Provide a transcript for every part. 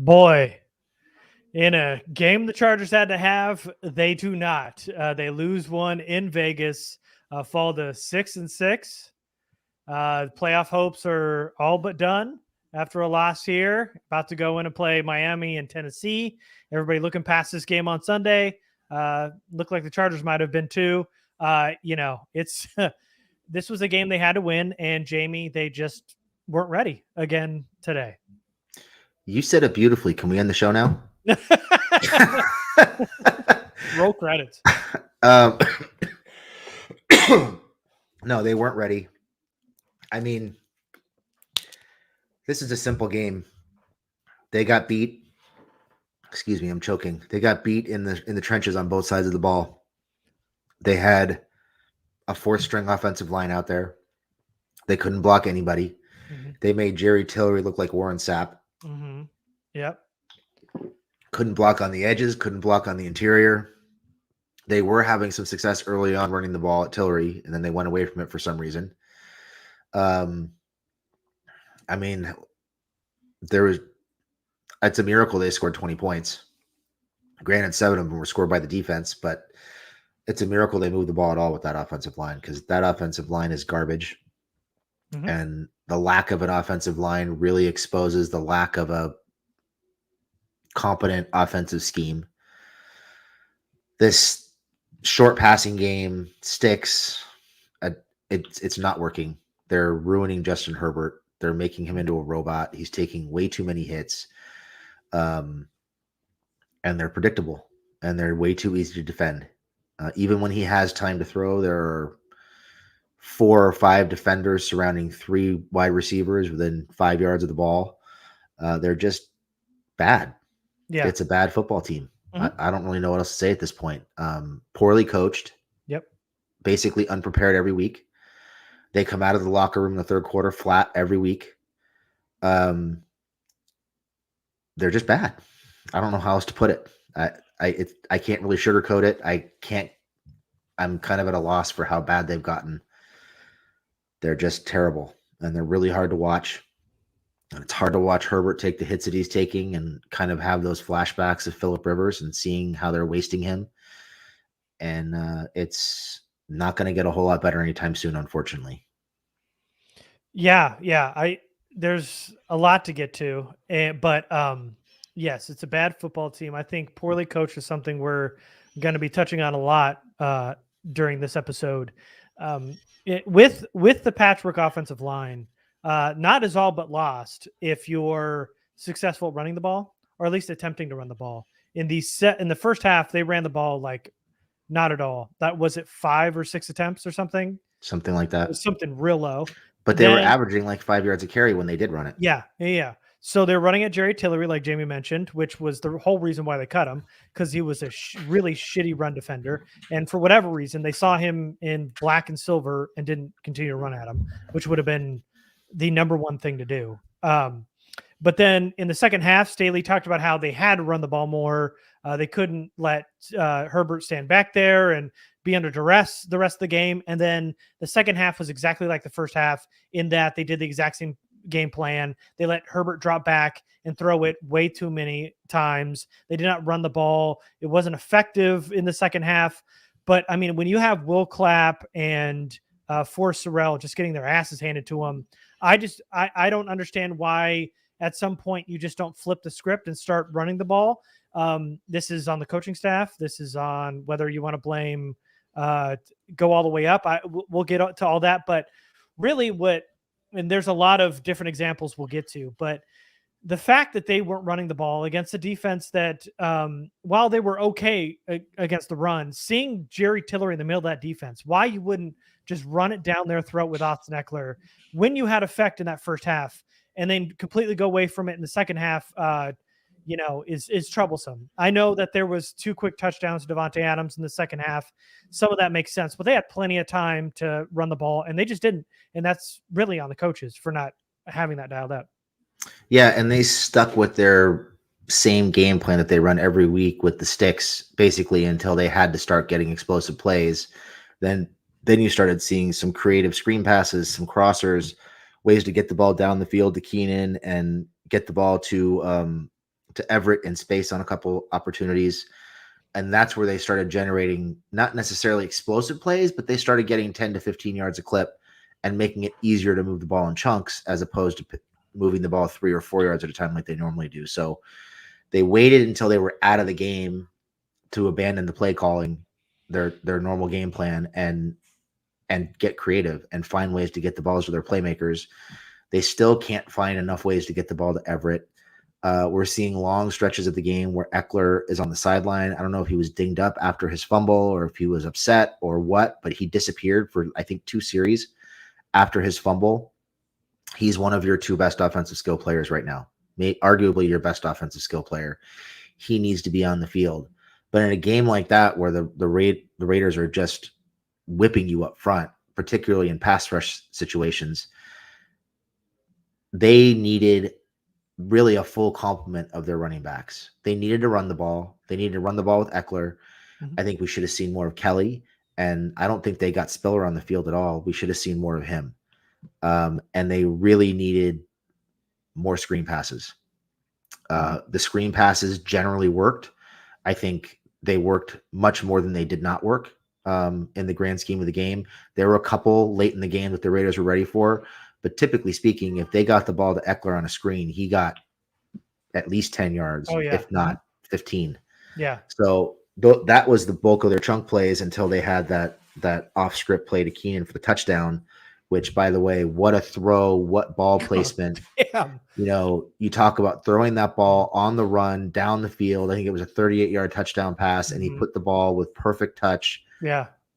Boy, in a game the Chargers had to have, they do not. They lose one in Vegas, fall to 6-6. Playoff hopes are all but done after a loss here. About to go in and play Miami and Tennessee. Everybody looking past this game on Sunday. Looked like the Chargers might have been too. It's this was a game they had to win, and Jamie, they just weren't ready again today. You said it beautifully. Can we end the show now? Roll credits. No, they weren't ready. I mean, this is a simple game. They got beat. Excuse me, I'm choking. They got beat in the trenches on both sides of the ball. They had a fourth-string offensive line out there. They couldn't block anybody. Mm-hmm. They made Jerry Tillery look like Warren Sapp. Mm-hmm. Yep. Couldn't block on the edges, couldn't block on the interior. They were having some success early on running the ball at Tillery, and then they went away from it for some reason. I mean, it's a miracle they scored 20 points. Granted, 7 of them were scored by the defense, but it's a miracle they moved the ball at all with that offensive line, because that offensive line is garbage. Mm-hmm. And the lack of an offensive line really exposes the lack of a competent offensive scheme. This short passing game sticks. It's not working. They're ruining Justin Herbert. They're making him into a robot. He's taking way too many hits. And they're predictable, and they're way too easy to defend. Even when he has time to throw, there are 4 or 5 defenders surrounding 3 wide receivers within 5 yards of the ball. They're just bad. Yeah, it's a bad football team. Mm-hmm. I don't really know what else to say at this point. Poorly coached. Yep. Basically unprepared every week. They come out of the locker room in the third quarter flat every week. They're just bad. I don't know how else to put it. I can't really sugarcoat it. I'm kind of at a loss for how bad they've gotten. They're just terrible, and they're really hard to watch. And it's hard to watch Herbert take the hits that he's taking and kind of have those flashbacks of Phillip Rivers and seeing how they're wasting him. And it's not going to get a whole lot better anytime soon, unfortunately. Yeah. There's a lot to get to, but yes, it's a bad football team. I think poorly coached is something we're going to be touching on a lot during this episode. With the patchwork offensive line, not as all but lost if you're successful at running the ball, or at least attempting to run the ball. In the first half, they ran the ball like not at all. That was it, 5 or 6 attempts or something. Something like that. It was something real low. But they were averaging like 5 yards a carry when they did run it. Yeah. So they're running at Jerry Tillery, like Jamie mentioned, which was the whole reason why they cut him, because he was a really shitty run defender. And for whatever reason, they saw him in black and silver and didn't continue to run at him, which would have been the number one thing to do. But then in the second half, Staley talked about how they had to run the ball more. They couldn't let Herbert stand back there and be under duress the rest of the game. And then the second half was exactly like the first half, in that they did the exact same game plan. They let Herbert drop back and throw it way too many times. They did not run the ball. It wasn't effective in the second half. But I mean, when you have Will Clapp and Forrest Sorrell just getting their asses handed to them, I don't understand why at some point you just don't flip the script and start running the ball. This is on the coaching staff. This is on whether you want to blame go all the way up. We'll get to all that. But really and there's a lot of different examples we'll get to, but the fact that they weren't running the ball against a defense that, while they were okay against the run, seeing Jerry Tillery in the middle of that defense, why you wouldn't just run it down their throat with Austin Eckler when you had effect in that first half, and then completely go away from it in the second half, is troublesome. I know that there was 2 quick touchdowns to Devontae Adams in the second half. Some of that makes sense, but they had plenty of time to run the ball, and they just didn't. And that's really on the coaches for not having that dialed out. Yeah, and they stuck with their same game plan that they run every week with the sticks, basically, until they had to start getting explosive plays. Then you started seeing some creative screen passes, some crossers, ways to get the ball down the field to Keenan and get the ball to to Everett in space on a couple opportunities. And that's where they started generating not necessarily explosive plays, but they started getting 10 to 15 yards a clip and making it easier to move the ball in chunks as opposed to moving the ball 3 or 4 yards at a time like they normally do. So they waited until they were out of the game to abandon the play calling, their normal game plan, and get creative and find ways to get the balls to their playmakers. They still can't find enough ways to get the ball to Everett. We're seeing long stretches of the game where Eckler is on the sideline. I don't know if he was dinged up after his fumble or if he was upset or what, but he disappeared for, I think, 2 series after his fumble. He's one of your 2 best offensive skill players right now, arguably your best offensive skill player. He needs to be on the field. But in a game like that where the Raiders are just whipping you up front, particularly in pass rush situations, they needed really a full complement of their running backs. They needed to run the ball. They needed to run the ball with Eckler. Mhm. I think we should have seen more of Kelly, and I don't think they got Spiller on the field at all. We should have seen more of him. And they really needed more screen passes. The screen passes generally worked. I think they worked much more than they did not work in the grand scheme of the game. There were a couple late in the game that the Raiders were ready for, but typically speaking, if they got the ball to Eckler on a screen, he got at least 10 yards, if not 15. Yeah. So that was the bulk of their chunk plays until they had that off-script play to Keenan for the touchdown, which, by the way, what a throw, what ball placement. Damn. You talk about throwing that ball on the run down the field. I think it was a 38-yard touchdown pass, and he put the ball with perfect touch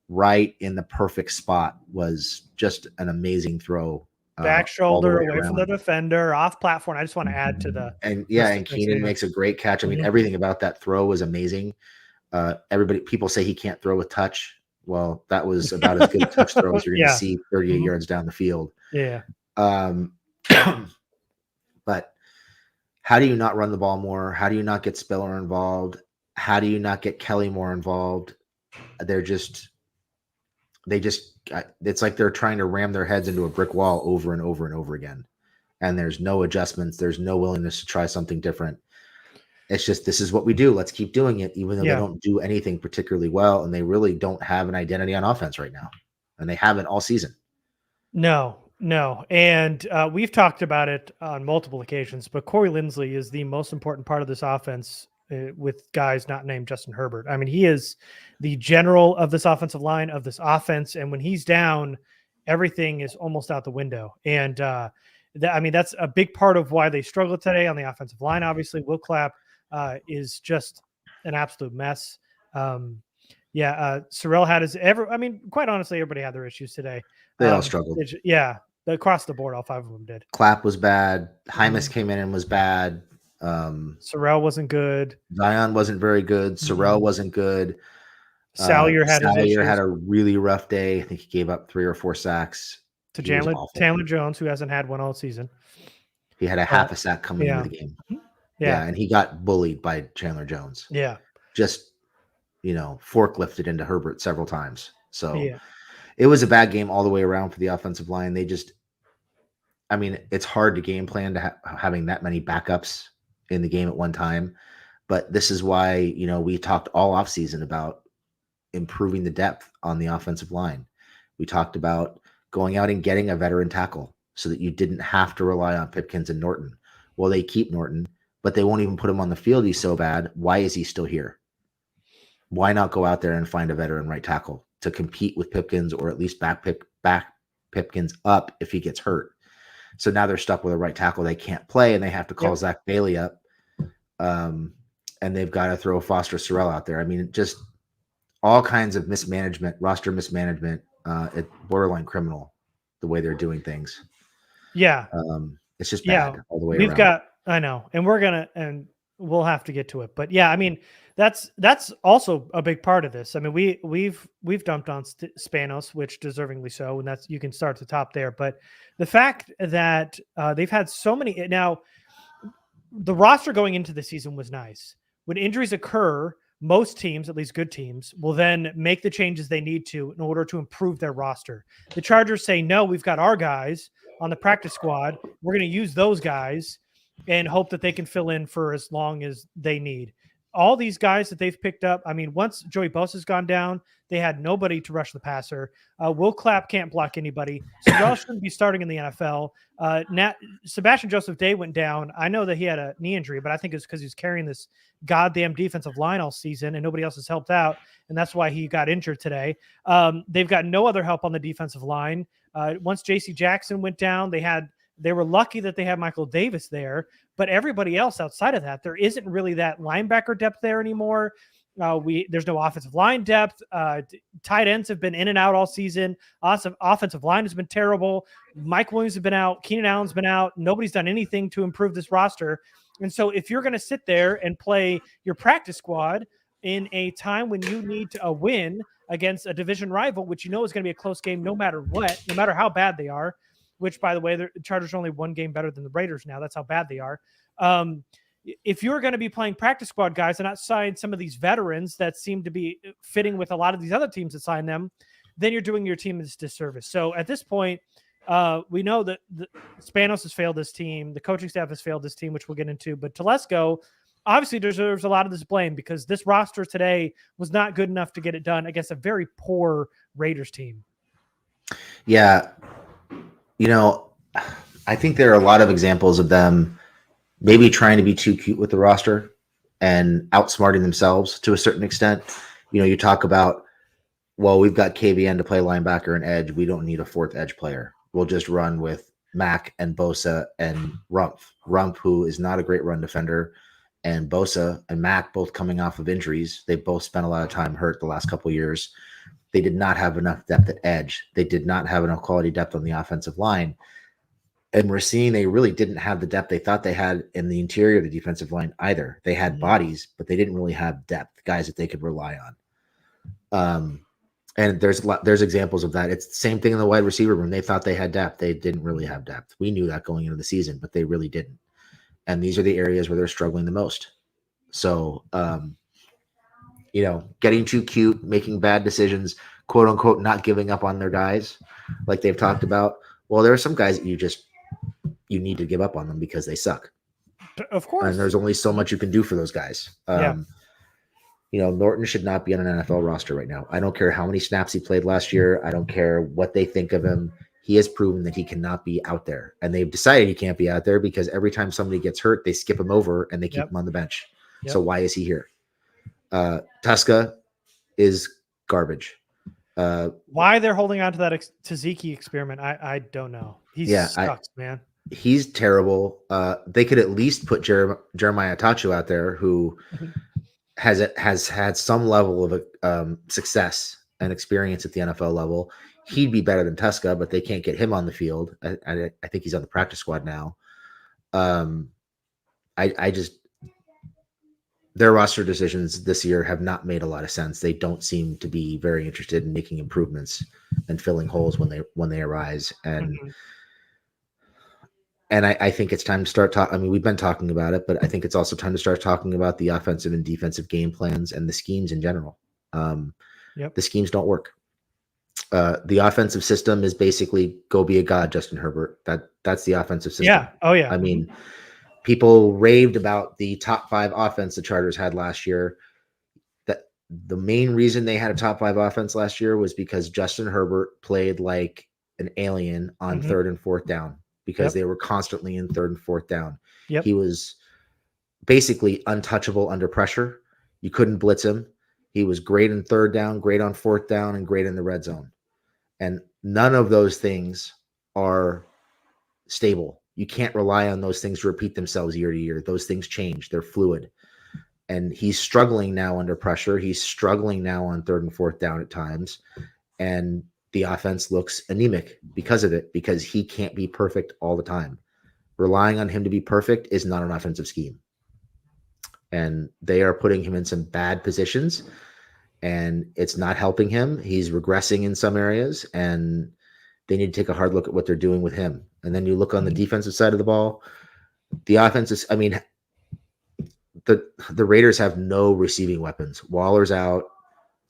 right in the perfect spot. Was just an amazing throw. Back shoulder away from the defender, off platform. I just want to add to the and Keenan makes a great catch. I mean, everything about that throw was amazing. People say he can't throw with touch. Well, that was about as good a touch throw as you're going to see 38 yards down the field. Yeah. But how do you not run the ball more? How do you not get Spiller involved? How do you not get Kelly more involved? It's like they're trying to ram their heads into a brick wall over and over and over again. And there's no adjustments. There's no willingness to try something different. It's just, this is what we do. Let's keep doing it, even though they don't do anything particularly well. And they really don't have an identity on offense right now. And they haven't all season. No. And we've talked about it on multiple occasions, but Corey Linsley is the most important part of this offense with guys not named Justin Herbert. I mean, he is the general of this offensive line, of this offense. And when he's down, everything is almost out the window. And that's a big part of why they struggle today on the offensive line. Obviously, Will Clapp is just an absolute mess. Sorrell had quite honestly, everybody had their issues today. They all struggled. Across the board, all 5 of them did. Clapp was bad. Hymas came in and was bad. Sorrell wasn't good. Zion wasn't very good. Sorrell wasn't good. Salyer had a really rough day. I think he gave up 3 or 4 sacks to Chandler Jones, who hasn't had one all season. He had a half a sack coming into the game. Yeah, and he got bullied by Chandler Jones. Yeah. Just, forklifted into Herbert several times. So it was a bad game all the way around for the offensive line. It's hard to game plan to having that many backups in the game at one time. But this is why, we talked all offseason about improving the depth on the offensive line. We talked about going out and getting a veteran tackle so that you didn't have to rely on Pipkins and Norton. Well, they keep Norton, but they won't even put him on the field. He's so bad. Why is he still here? Why not go out there and find a veteran right tackle to compete with Pipkins, or at least back Pipkins up if he gets hurt? So now they're stuck with a right tackle they can't play, and they have to call Zach Bailey up. And they've got to throw Foster Sorrell out there. Just all kinds of mismanagement, roster mismanagement. It's borderline criminal the way they're doing things. Yeah. It's just bad all the way around. I know. And we'll have to get to it. But that's also a big part of this. We've dumped on Spanos, which deservingly so. And you can start at the top there. But the fact that they've had so many, now the roster going into the season was nice. When injuries occur, most teams, at least good teams, will then make the changes they need to in order to improve their roster. The Chargers say, no, we've got our guys on the practice squad. We're going to use those guys. and hope that they can fill in for as long as they need. All these guys that they've picked up, I mean, once Joey Bosa's gone down, they had nobody to rush the passer. Will Clapp can't block anybody. Sorrell shouldn't be starting in the NFL. Sebastian Joseph Day went down. I know that he had a knee injury, but I think it's because he's carrying this goddamn defensive line all season and nobody else has helped out. And that's why he got injured today. They've got no other help on the defensive line. Once JC Jackson went down, they were lucky that they had Michael Davis there, but everybody else outside of that, there isn't really that linebacker depth there anymore. There's no offensive line depth. Tight ends have been in and out all season. Awesome. Offensive line has been terrible. Mike Williams has been out. Keenan Allen's been out. Nobody's done anything to improve this roster. And so if you're going to sit there and play your practice squad in a time when you need a win against a division rival, which you know is going to be a close game no matter what, no matter how bad they are, which, by the way, the Chargers are only one game better than the Raiders now. That's how bad they are. If you're going to be playing practice squad guys and not sign some of these veterans that seem to be fitting with a lot of these other teams that sign them, then you're doing your team this disservice. So at this point, we know that Spanos has failed this team. The coaching staff has failed this team, which we'll get into. But Telesco obviously deserves a lot of this blame because this roster today was not good enough to get it done against a very poor Raiders team. Yeah. You know, I think there are a lot of examples of them maybe trying to be too cute with the roster and outsmarting themselves to a certain extent. You know, you talk about, well, we've got KVN to play linebacker and edge. We don't need a fourth edge player. We'll just run with Mack and Bosa and Rumpf. Rumpf, who is not a great run defender, and Bosa and Mack both coming off of injuries. They both spent a lot of time hurt the last couple of years. They did not have enough depth at edge. They did not have enough quality depth on the offensive line. And we're seeing they really didn't have the depth they thought they had in the interior of the defensive line either. They had bodies, but they didn't really have depth, guys that they could rely on. And there's examples of that. It's the same thing in the wide receiver room. They thought they had depth. They didn't really have depth. We knew that going into the season, but they really didn't. And these are the areas where they're struggling the most. So, you know, getting too cute, making bad decisions, quote unquote, not giving up on their guys like they've talked about. Well, there are some guys that you need to give up on them because they suck. Of course. And there's only so much you can do for those guys. You know, Norton should not be on an NFL roster right now. I don't care how many snaps he played last year. I don't care what they think of him. He has proven that he cannot be out there. And they've decided he can't be out there because every time somebody gets hurt, they skip him over and they keep him on the bench. So why is he here? Tuska is garbage. Why they're holding on to that Taziki experiment, I don't know. He sucks, man. He's terrible. They could at least put Jeremiah Tachu out there, who has had some level of success and experience at the NFL level. He'd be better than Tuska, but they can't get him on the field. I think he's on the practice squad now. Their roster decisions this year have not made a lot of sense. They don't seem to be very interested in making improvements and filling holes when they arise. And I think it's time to start talking. I mean, we've been talking about it, but I think it's also time to start talking about the offensive and defensive game plans and the schemes in general. The schemes don't work. The offensive system is basically go be a god, Justin Herbert. That's the offensive system. Yeah. Oh yeah. I mean, people raved about the top 5 offense the Chargers had last year. That the main reason they had a top 5 offense last year was because Justin Herbert played like an alien on 3rd and 4th down because they were constantly in 3rd and 4th down. He was basically untouchable under pressure. You couldn't blitz him. He was great in 3rd down, great on 4th down, and great in the red zone. And none of those things are stable. You can't rely on those things to repeat themselves year to year. Those things change. They're fluid. And he's struggling now under pressure. He's struggling now on 3rd and 4th down at times. And the offense looks anemic because of it, because he can't be perfect all the time. Relying on him to be perfect is not an offensive scheme. And they are putting him in some bad positions, and it's not helping him. He's regressing in some areas, and they need to take a hard look at what they're doing with him. And then you look on the defensive side of the ball. The offense is, I mean, the Raiders have no receiving weapons. Waller's out.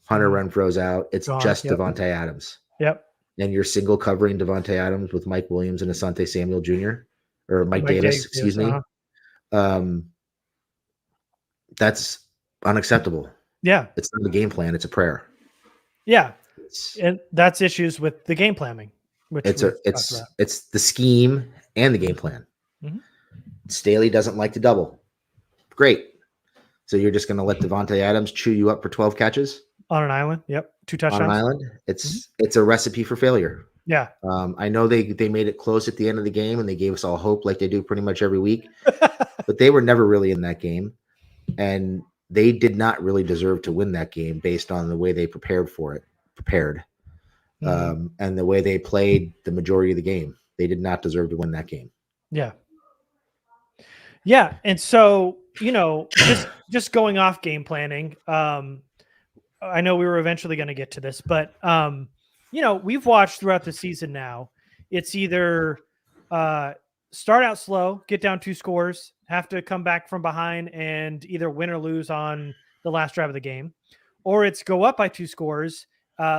Hunter Renfro's out. It's just Devontae Adams. And you're single covering Devontae Adams with Mike Williams and Asante Samuel Jr. or Mike Davis, excuse me. That's unacceptable. Yeah. It's not a game plan. It's a prayer. Yeah. It's And that's issues with the game planning, which we've talked about. it's the scheme and the game plan. Mhm. Staley doesn't like to double. Great. So you're just going to let Devontae Adams chew you up for 12 catches On an island. Yep. 2 on an touchdowns. island? It's a recipe for failure. Yeah. I know they made it close at the end of the game and they gave us all hope like they do pretty much every week, but they were never really in that game. And they did not really deserve to win that game based on the way they prepared. And the way they played the majority of the game. They did not deserve to win that game. Yeah. Yeah. And so, just going off game planning, I know we were eventually going to get to this, but, we've watched throughout the season now. It's either start out slow, get down 2 scores, have to come back from behind and either win or lose on the last drive of the game, or it's go up by 2 scores,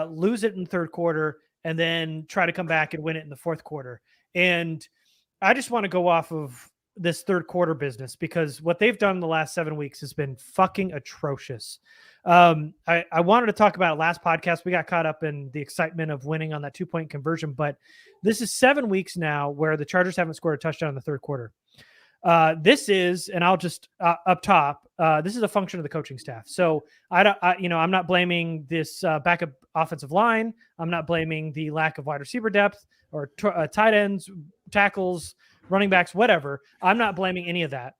lose it in the third quarter, and then try to come back and win it in the fourth quarter. And I just want to go off of this third quarter business because what they've done in the last 7 weeks has been fucking atrocious. I wanted to talk about it last podcast. We got caught up in the excitement of winning on that 2-point conversion, but this is 7 weeks now where the Chargers haven't scored a touchdown in the third quarter. This is, and I'll just up top, this is a function of the coaching staff. So I'm not blaming this backup offensive line. I'm not blaming the lack of wide receiver depth or tight ends, tackles, running backs, whatever. I'm not blaming any of that.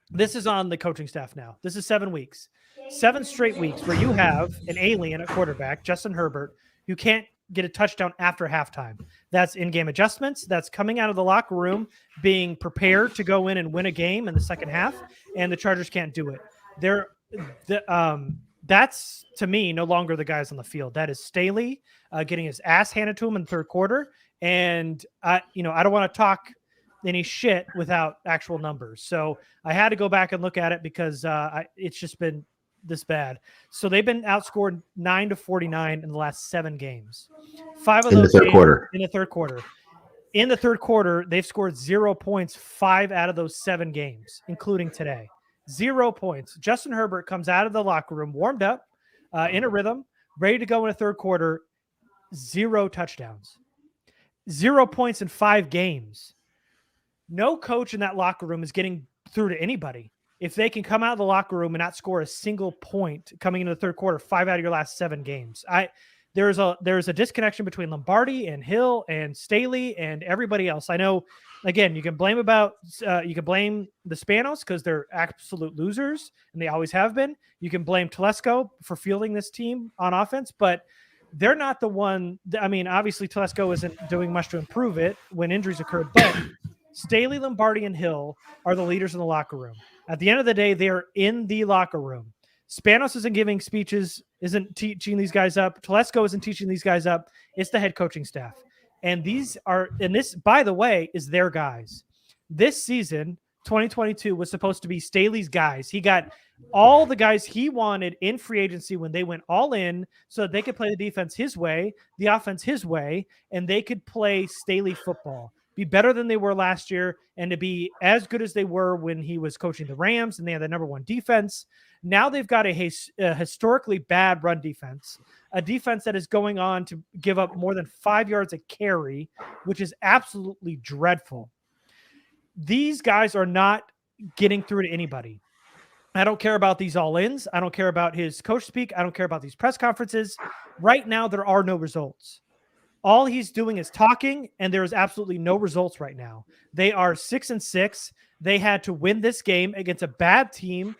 This is on the coaching staff now. This is 7 weeks, 7 straight weeks where you have an alien at quarterback, Justin Herbert, who can't get a touchdown after halftime. That's in-game adjustments. That's coming out of the locker room, being prepared to go in and win a game in the second half, and the Chargers can't do it. That's, to me, no longer the guys on the field. That is Staley getting his ass handed to him in the third quarter, and I don't want to talk any shit without actual numbers. So I had to go back and look at it because it's just been this bad. So they've been outscored 9-49 in the last 7 games. 5 of those in the third quarter. In the third quarter. In the third quarter, they've scored 0 points 5 out of those 7 games, including today. 0 points. Justin Herbert comes out of the locker room, warmed up, in a rhythm, ready to go in a third quarter. 0 touchdowns. 0 points in 5 games. No coach in that locker room is getting through to anybody. If they can come out of the locker room and not score a single point coming into the third quarter, 5 out of your last 7 games, there's a disconnection between Lombardi and Hill and Staley and everybody else. I know, again, you can blame the Spanos because they're absolute losers and they always have been. You can blame Telesco for fielding this team on offense, but they're not the one. I mean, obviously Telesco isn't doing much to improve it when injuries occurred, but Staley, Lombardi, and Hill are the leaders in the locker room. At the end of the day, they are in the locker room. Spanos isn't giving speeches, isn't teaching these guys up. Telesco isn't teaching these guys up. It's the head coaching staff. And this, by the way, is their guys. This season, 2022, was supposed to be Staley's guys. He got all the guys he wanted in free agency when they went all in so that they could play the defense his way, the offense his way, and they could play Staley football. Be better than they were last year and to be as good as they were when he was coaching the Rams and they had the number 1 defense. Now they've got a historically bad run defense, a defense that is going on to give up more than 5 yards a carry, which is absolutely dreadful. These guys are not getting through to anybody. I don't care about these all-ins. I don't care about his coach speak. I don't care about these press conferences. Right now, there are no results. All he's doing is talking, and there is absolutely no results right now. They are 6-6. They had to win this game against a bad team.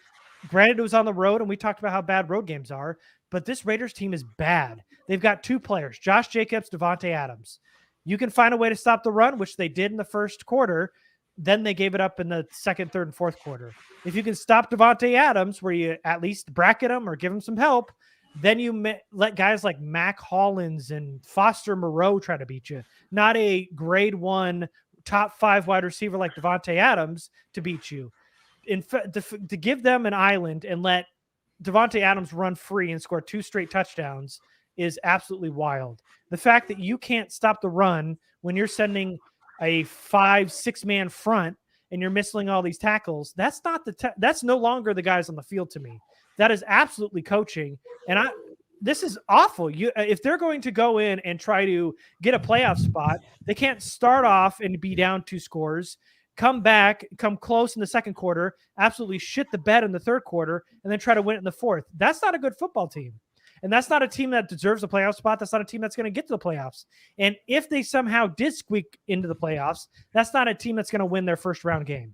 Granted, it was on the road, and we talked about how bad road games are, but this Raiders team is bad. They've got 2 players, Josh Jacobs, Devontae Adams. You can find a way to stop the run, which they did in the first quarter. Then they gave it up in the second, third, and fourth quarter. If you can stop Devontae Adams, where you at least bracket him or give him some help, then you let guys like Mac Hollins and Foster Moreau try to beat you. Not a grade 1 top 5 wide receiver like Devontae Adams to beat you. To give them an island and let Devontae Adams run free and score 2 straight touchdowns is absolutely wild. The fact that you can't stop the run when you're sending a 5-6 man front and you're missing all these tackles, that's not that's no longer the guys on the field to me. That is absolutely coaching. And this is awful. If they're going to go in and try to get a playoff spot, they can't start off and be down 2 scores, come back, come close in the second quarter, absolutely shit the bed in the third quarter, and then try to win it in the fourth. That's not a good football team. And that's not a team that deserves a playoff spot. That's not a team that's going to get to the playoffs. And if they somehow did squeak into the playoffs, that's not a team that's going to win their first round game.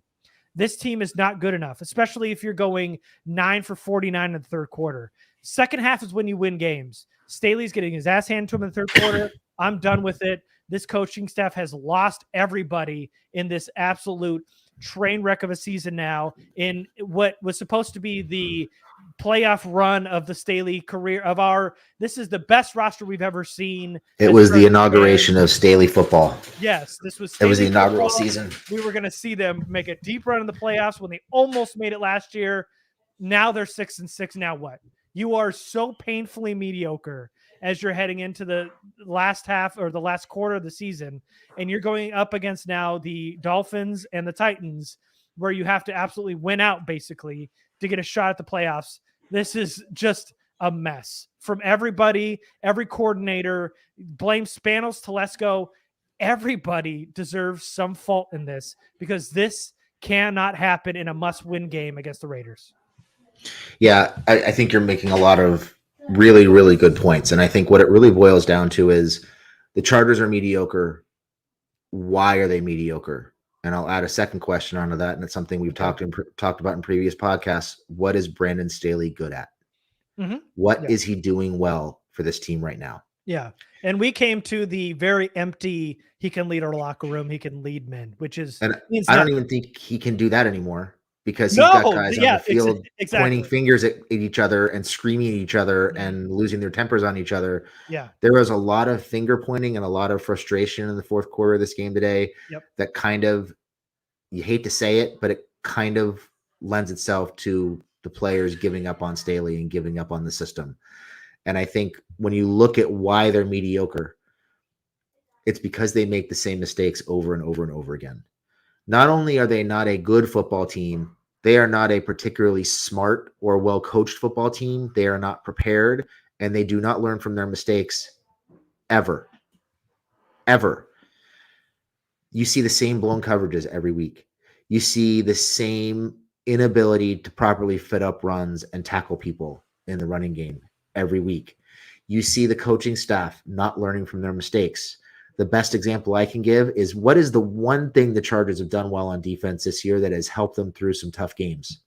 This team is not good enough, especially if you're going 9 for 49 in the third quarter. Second half is when you win games. Staley's getting his ass handed to him in the third quarter. I'm done with it. This coaching staff has lost everybody in this absolute train wreck of a season now, in what was supposed to be the playoff run of the Staley career this is the best roster we've ever seen. It was the inauguration of Staley football. Yes, this was Staley. It was the inaugural season. We were going to see them make a deep run in the playoffs when they almost made it last year. Now they're 6-6. Now what? You are so painfully mediocre as you're heading into the last half or the last quarter of the season, and you're going up against now the Dolphins and the Titans, where you have to absolutely win out basically to get a shot at the playoffs. This is just a mess from everybody, every coordinator. Blame Spanos, Telesco. Everybody deserves some fault in this, because this cannot happen in a must-win game against the Raiders. Yeah, I think you're making a lot of really, really good points. And I think what it really boils down to is the Chargers are mediocre. Why are they mediocre? And I'll add a second question onto that, and it's something we've talked about in previous podcasts. What is Brandon Staley good at? Mm-hmm. What is he doing well for this team right now? Yeah, and we came to the very empty, he can lead our locker room, he can lead men, which is... And I don't even think he can do that anymore, because he's got guys on the field pointing fingers at each other and screaming at each other and losing their tempers on each other. Yeah. There was a lot of finger pointing and a lot of frustration in the fourth quarter of this game today. That kind of, you hate to say it, but it kind of lends itself to the players giving up on Staley and giving up on the system. And I think when you look at why they're mediocre, it's because they make the same mistakes over and over and over again. Not only are they not a good football team, they are not a particularly smart or well-coached football team. They are not prepared, and they do not learn from their mistakes ever. Ever. You see the same blown coverages every week. You see the same inability to properly fit up runs and tackle people in the running game every week. You see the coaching staff not learning from their mistakes. The best example I can give is, what is the one thing the Chargers have done well on defense this year that has helped them through some tough games?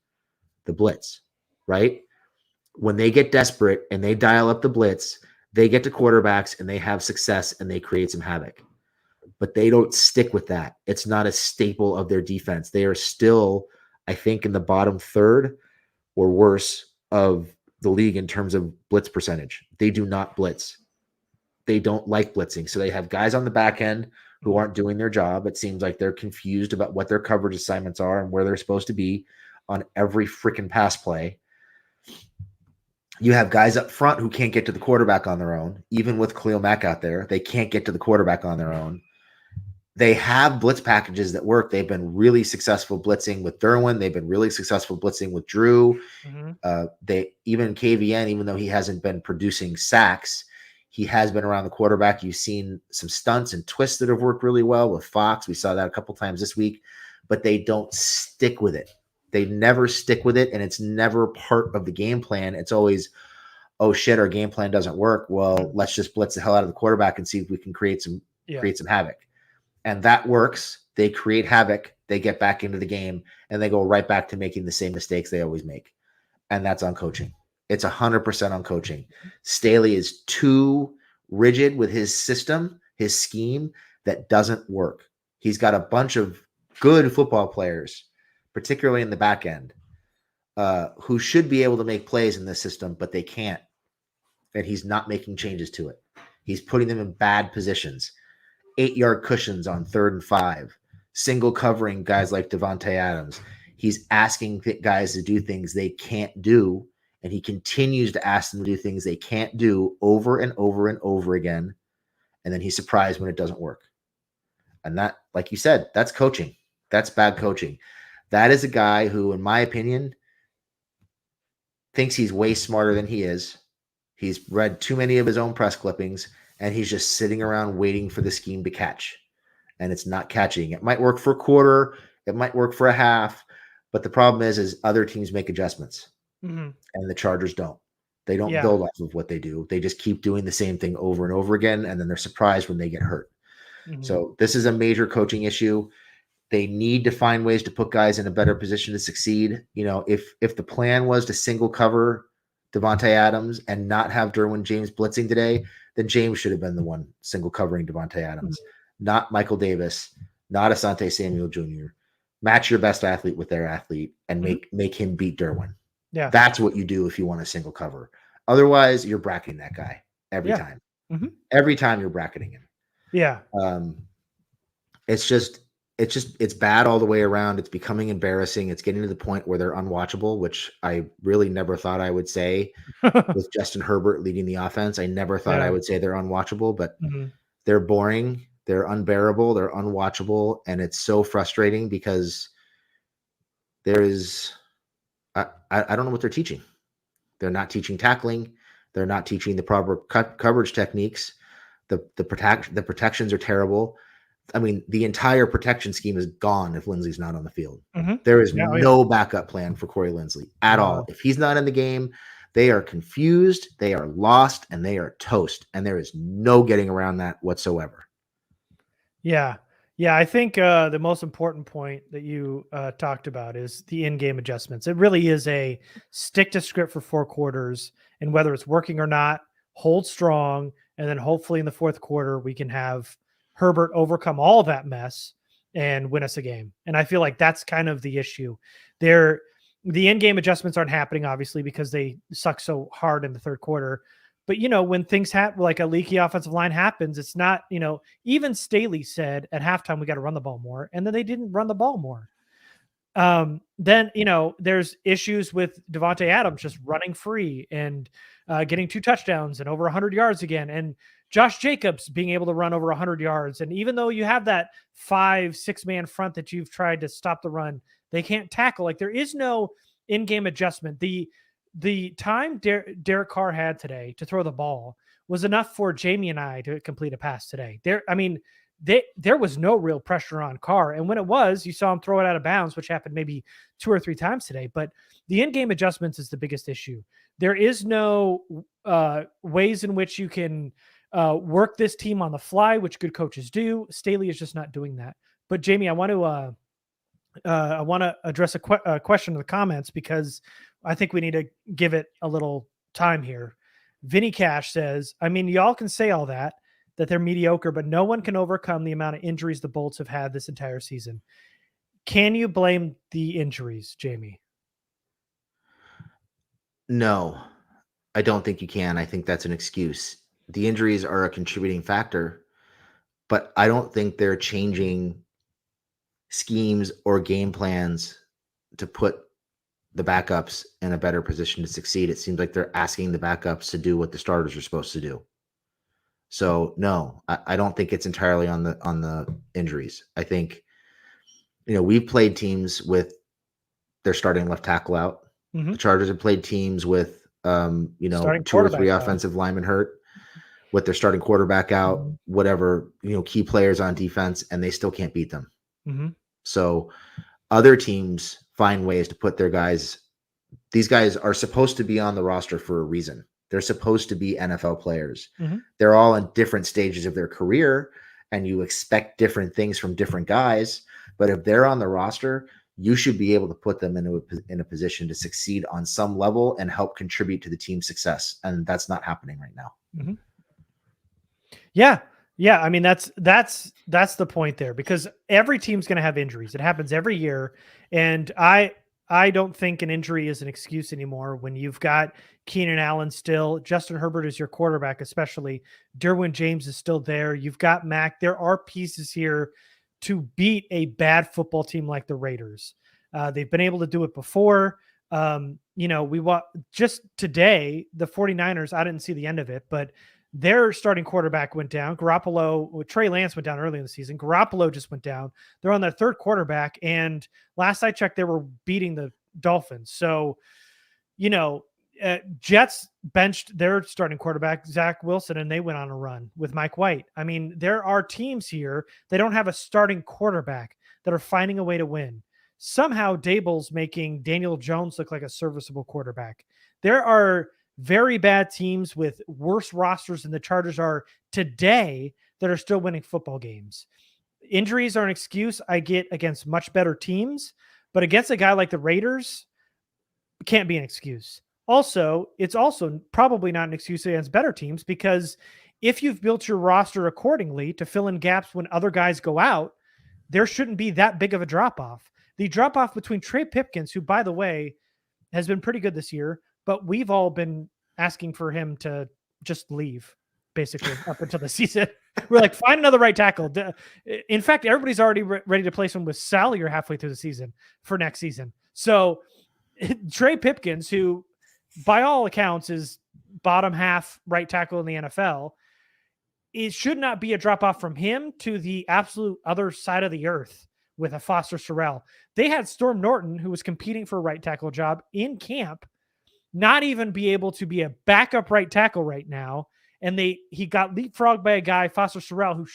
The blitz, right? When they get desperate and they dial up the blitz, they get to quarterbacks and they have success and they create some havoc. But they don't stick with that. It's not a staple of their defense. They are still, I think, in the bottom third or worse of the league in terms of blitz percentage. They do not blitz. They don't like blitzing. So they have guys on the back end who aren't doing their job. It seems like they're confused about what their coverage assignments are and where they're supposed to be on every freaking pass play. You have guys up front who can't get to the quarterback on their own. Even with Khalil Mack out there, they can't get to the quarterback on their own. They have blitz packages that work. They've been really successful blitzing with Derwin. They've been really successful blitzing with Drew. They even KVN, even though he hasn't been producing sacks, he has been around the quarterback. You've seen some stunts and twists that have worked really well with Fox. We saw that a couple times this week, but they don't stick with it. They never stick with it, and it's never part of the game plan. It's always, oh shit, our game plan doesn't work. Well, let's just blitz the hell out of the quarterback and see if we can create some havoc. And that works. They create havoc. They get back into the game, and they go right back to making the same mistakes they always make. And that's on coaching. It's 100% on coaching. Staley is too rigid with his system, his scheme, that doesn't work. He's got a bunch of good football players, particularly in the back end, who should be able to make plays in this system, but they can't. And he's not making changes to it. He's putting them in bad positions. 8-yard cushions on 3rd and 5. Single covering guys like Devontae Adams. He's asking guys to do things they can't do, and he continues to ask them to do things they can't do over and over and over again, and then he's surprised when it doesn't work. And that, like you said, that's coaching. That's bad coaching. That is a guy who, in my opinion, thinks he's way smarter than he is. He's read too many of his own press clippings, and he's just sitting around waiting for the scheme to catch. And it's not catching. It might work for a quarter, it might work for a half, but the problem is other teams make adjustments, and the Chargers don't. They don't build off of what they do. They just keep doing the same thing over and over again, and then they're surprised when they get hurt. So this is a major coaching issue. They need to find ways to put guys in a better position to succeed. If the plan was to single cover Devontae Adams and not have Derwin James blitzing today, then James should have been the one single covering Devontae Adams, not Michael Davis, not Asante Samuel Jr. Match your best athlete with their athlete and make him beat Derwin. Yeah, that's what you do if you want a single cover. Otherwise, you're bracketing that guy every time. Every time you're bracketing him. Yeah. It's bad all the way around. It's becoming embarrassing. It's getting to the point where they're unwatchable, which I really never thought I would say with Justin Herbert leading the offense. I never thought I would say they're unwatchable, but they're boring. They're unbearable. They're unwatchable. And it's so frustrating because there is, I don't know what they're teaching. They're not teaching tackling. They're not teaching the proper coverage techniques. The protections are terrible. I mean, the entire protection scheme is gone if Lindsey's not on the field. There is no backup plan for Corey Linsley at all. If he's not in the game, they are confused, they are lost, and they are toast. And there is no getting around that whatsoever. Yeah. Yeah, I think the most important point that you talked about is the in-game adjustments. It really is a stick to script for 4 quarters, and whether it's working or not, hold strong, and then hopefully in the fourth quarter we can have Herbert overcome all of that mess and win us a game. And I feel like that's kind of the issue. The in-game adjustments aren't happening, obviously, because they suck so hard in the third quarter. But, when things happen, like a leaky offensive line happens, it's not, even Staley said at halftime, we got to run the ball more. And then they didn't run the ball more. Then, there's issues with Devontae Adams just running free and getting 2 touchdowns and over 100 yards again. And Josh Jacobs being able to run over 100 yards. And even though you have that 5-6 man front that you've tried to stop the run, they can't tackle. Like, there is no in-game adjustment. The time Derek Carr had today to throw the ball was enough for Jamie and I to complete a pass today. There was no real pressure on Carr. And when it was, you saw him throw it out of bounds, which happened maybe 2 or 3 times today. But the in-game adjustments is the biggest issue. There is no ways in which you can work this team on the fly, which good coaches do. Staley is just not doing that. But Jamie, I want to address a question in the comments because I think we need to give it a little time here. Vinny Cash says, y'all can say all that they're mediocre, but no one can overcome the amount of injuries the Bolts have had this entire season. Can you blame the injuries, Jamie? No, I don't think you can. I think that's an excuse. The injuries are a contributing factor, but I don't think they're changing schemes or game plans to put the backups in a better position to succeed. It seems like they're asking the backups to do what the starters are supposed to do. So no, I don't think it's entirely on the injuries. I think, we've played teams with their starting left tackle out. The Chargers have played teams with, 2 or 3 offensive linemen hurt, with their starting quarterback out, whatever, key players on defense, and they still can't beat them. So other teams find ways to put their guys. These guys are supposed to be on the roster for a reason. They're supposed to be NFL players. They're all in different stages of their career, and you expect different things from different guys. But if they're on the roster, you should be able to put them in a position to succeed on some level and help contribute to the team's success. And that's not happening right now. Yeah. Yeah. That's the point there, because every team's going to have injuries. It happens every year. And I don't think an injury is an excuse anymore when you've got Keenan Allen still. Justin Herbert is your quarterback, especially. Derwin James is still there. You've got Mac. There are pieces here to beat a bad football team like the Raiders. They've been able to do it before. We want just today, the 49ers, I didn't see the end of it, but Their starting quarterback went down. Trey Lance went down early in the season. Garoppolo just went down. They're on their third quarterback. And last I checked, they were beating the Dolphins. So, Jets benched their starting quarterback, Zach Wilson, and they went on a run with Mike White. I mean, there are teams here that don't have a starting quarterback that are finding a way to win. Somehow Dable's making Daniel Jones look like a serviceable quarterback. There are very bad teams with worse rosters than the Chargers are today that are still winning football games. Injuries are an excuse I get against much better teams, but against a guy like the Raiders, it can't be an excuse. Also, it's also probably not an excuse against better teams, because if you've built your roster accordingly to fill in gaps when other guys go out, there shouldn't be that big of a drop-off. The drop-off between Trey Pipkins, who, by the way, has been pretty good this year, but we've all been asking for him to just leave, basically, up until the season. We're like, find another right tackle. In fact, everybody's already ready to place him with Salyer halfway through the season for next season. So Trey Pipkins, who by all accounts is bottom half right tackle in the NFL, it should not be a drop-off from him to the absolute other side of the earth with a Foster Sorrell. They had Storm Norton, who was competing for a right tackle job in camp, not even be able to be a backup right tackle right now. And he got leapfrogged by a guy, Foster Sorrell, who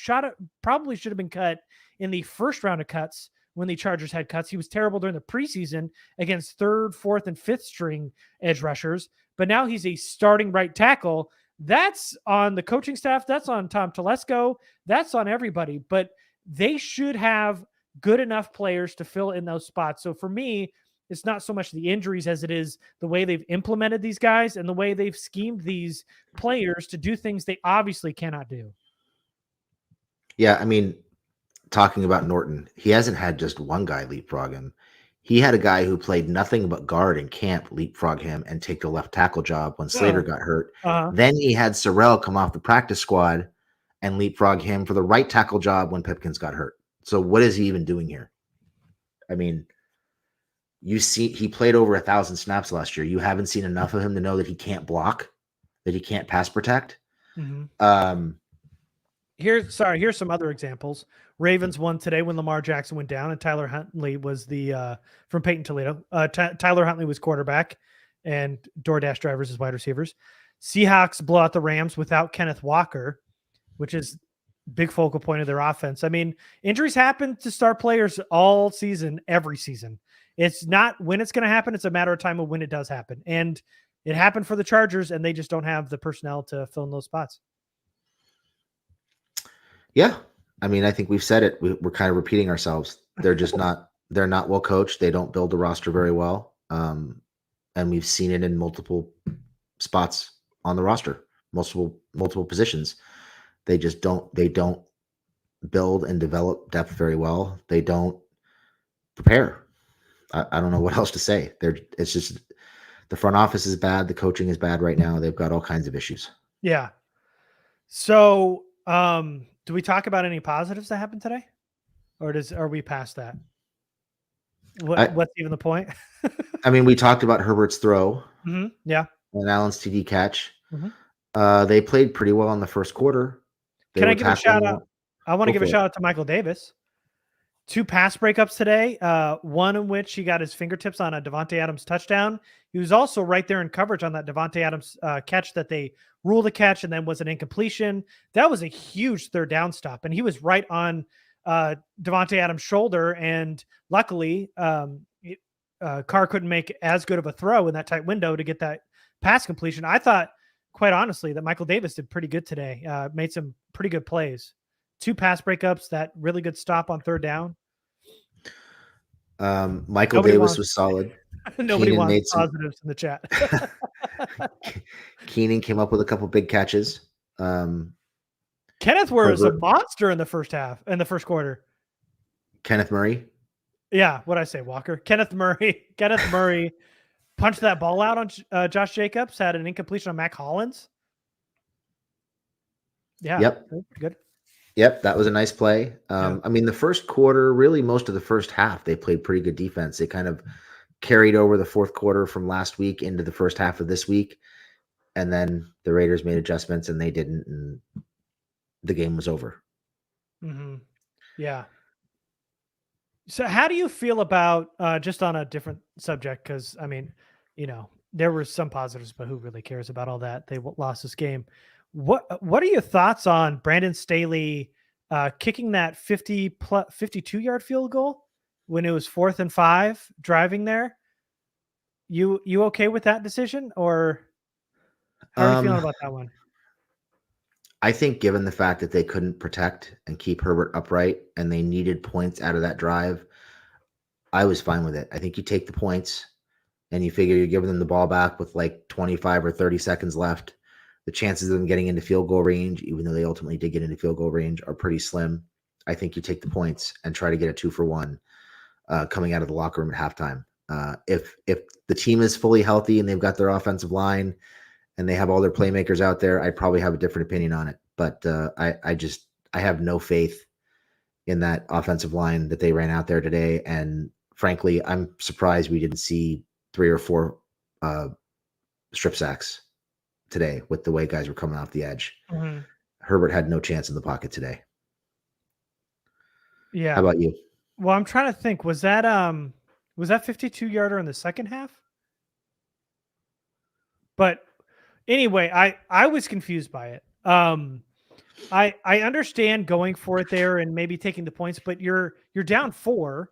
probably should have been cut in the first round of cuts when the Chargers had cuts. He was terrible during the preseason against third, fourth, and fifth string edge rushers. But now he's a starting right tackle. That's on the coaching staff. That's on Tom Telesco. That's on everybody. But they should have good enough players to fill in those spots. So for me, it's not so much the injuries as it is the way they've implemented these guys and the way they've schemed these players to do things they obviously cannot do. Yeah, I mean, talking about Norton, he hasn't had just one guy leapfrog him. He had a guy who played nothing but guard in camp leapfrog him and take the left tackle job when Slater got hurt. Then he had Sorrell come off the practice squad and leapfrog him for the right tackle job when Pipkins got hurt. So what is he even doing here? I mean, you see, he played over 1,000 snaps last year. You haven't seen enough of him to know that he can't block, that he can't pass protect. Mm-hmm. Here's some other examples. Ravens won today when Lamar Jackson went down, and Tyler Huntley was from Peyton Toledo. Tyler Huntley was quarterback, and DoorDash drivers as wide receivers. Seahawks blow out the Rams without Kenneth Walker, which is big focal point of their offense. I mean, injuries happen to star players all season, every season. It's not when it's going to happen. It's a matter of time of when it does happen. And it happened for the Chargers, and they just don't have the personnel to fill in those spots. Yeah. I mean, I think we've said it. We're kind of repeating ourselves. They're just they're not well coached. They don't build the roster very well. And we've seen it in multiple spots on the roster, multiple positions. They don't build and develop depth very well. They don't prepare. I don't know what else to say. It's just the front office is bad. The coaching is bad right now. They've got all kinds of issues. Yeah. So, do we talk about any positives that happened today, or are we past that? What's even the point? I mean, we talked about Herbert's throw. Mm-hmm. Yeah. And Allen's TD catch. Mm-hmm. They played pretty well in the first quarter. Can I give a shout out? I want to give a shout out to Michael Davis. 2 pass breakups today, one in which he got his fingertips on a Davante Adams touchdown. He was also right there in coverage on that Davante Adams catch that they ruled a catch and then was an incompletion. That was a huge third down stop, and he was right on Davante Adams' shoulder, and luckily Carr couldn't make as good of a throw in that tight window to get that pass completion. I thought, quite honestly, that Michael Davis did pretty good today, made some pretty good plays. 2 pass breakups, that really good stop on third down. Michael Davis was solid. Nobody wants positives in the chat. Keenan came up with a couple big catches. Kenneth was a monster in the first quarter. Kenneth Murray? Yeah, what'd I say, Walker? Kenneth Murray. Kenneth Murray punched that ball out on Josh Jacobs, had an incompletion on Mac Hollins. Yeah. Yep. Good. Yep, that was a nice play. I mean, the first quarter, really most of the first half, they played pretty good defense. They kind of carried over the fourth quarter from last week into the first half of this week. and then the Raiders made adjustments and they didn't, and the game was over. Mm-hmm. Yeah. So how do you feel about just on a different subject? Because I mean, there were some positives, but who really cares about all that? They lost this game. What are your thoughts on Brandon Staley kicking that 52-yard field goal when it was 4th and 5 driving there? You okay with that decision, or how are you feeling Um, about that one? I think given the fact that they couldn't protect and keep Herbert upright and they needed points out of that drive, I was fine with it. I think you take the points and you figure you're giving them the ball back with like 25 or 30 seconds left. The chances of them getting into field goal range, even though they ultimately did get into field goal range, are pretty slim. I think you take the points and try to get a 2-for-1 coming out of the locker room at halftime. If the team is fully healthy and they've got their offensive line and they have all their playmakers out there, I'd probably have a different opinion on it. But I have no faith in that offensive line that they ran out there today. And frankly, I'm surprised we didn't see 3 or 4 strip sacks today with the way guys were coming off the edge. Mhm. Herbert had no chance in the pocket today. How Yeah. about you? Well, I'm trying to think. Was that 52-yarder in the second half? But anyway, I was confused by it. I understand going for it there and maybe taking the points, but you're down 4,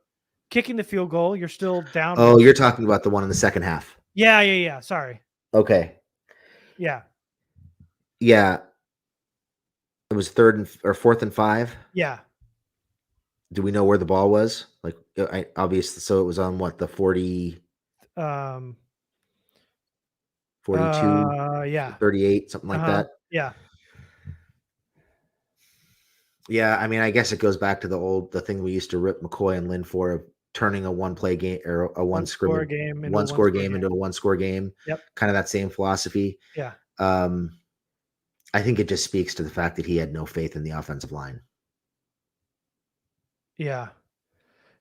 kicking the field goal. You're still down Oh, one you're score. talking about the one in the second half. Yeah. Sorry. Okay. Yeah. Yeah. It was 4th and 5. Yeah. Do we know where the ball was? Like, obviously, so it was on what, the 40, Um. 42, Yeah. 38, something like Uh-huh. that. Yeah. Yeah, I mean, I guess it goes back to the thing we used to rip McCoy and Lynn for, of turning a one play game or a One score game into a one one score score game into game. a one score game. Yep. Kind of that same philosophy. Yeah. Um, I think it just speaks to the fact that he had no faith in the offensive line. Yeah.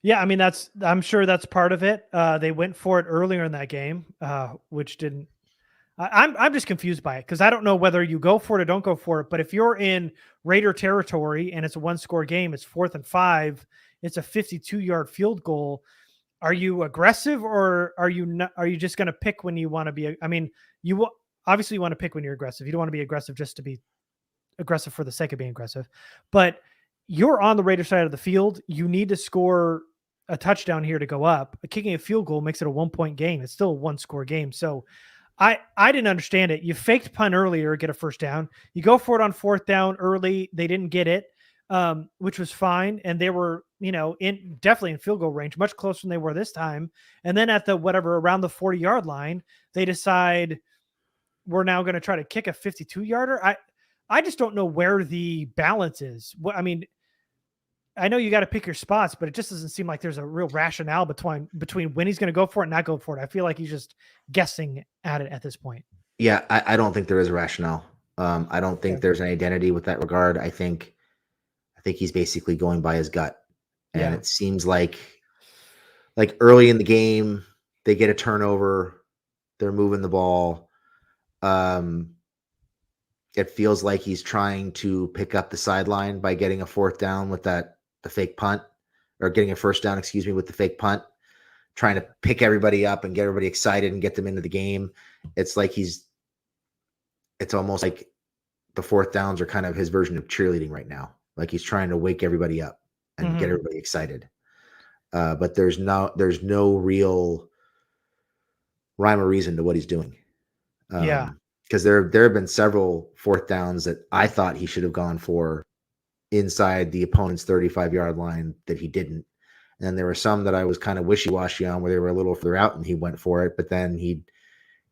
Yeah, I mean I'm sure that's part of it. They went for it earlier in that game, which didn't. I'm just confused by it because I don't know whether you go for it or don't go for it. But if you're in Raider territory and it's a 1-score game, it's 4th and 5, it's a 52-yard field goal. Are you aggressive or are you not? Are you just going to pick when you want to be? I mean, obviously you want to pick when you're aggressive. You don't want to be aggressive just to be aggressive for the sake of being aggressive. But you're on the Raider side of the field. You need to score a touchdown here to go up. Kicking a field goal makes it a 1-point game. It's still a 1-score game. So I didn't understand it. You faked punt earlier, get a first down. You go for it on 4th down early. They didn't get it, which was fine. And they were, definitely in field goal range, much closer than they were this time. And then at the around the 40-yard line, they decide we're now going to try to kick a 52-yarder. I just don't know where the balance is. I mean, I know you got to pick your spots, but it just doesn't seem like there's a real rationale between when he's going to go for it and not go for it. I feel like he's just guessing at it at this point. Yeah, I don't think there is a rationale. I don't think Okay. there's an identity with that regard. I think he's basically going by his gut, and Yeah. it seems like early in the game they get a turnover, they're moving the ball. It feels like he's trying to pick up the sideline by getting a 4th down with the fake punt, or getting a first down, excuse me, with the fake punt, trying to pick everybody up and get everybody excited and get them into the game. It's like it's almost like the 4th downs are kind of his version of cheerleading right now. Like he's trying to wake everybody up and get everybody excited. But there's no real rhyme or reason to what he's doing. Yeah. Because there have been several 4th downs that I thought he should have gone for inside the opponent's 35-yard line that he didn't. And then there were some that I was kind of wishy-washy on, where they were a little further out and he went for it, but then he'd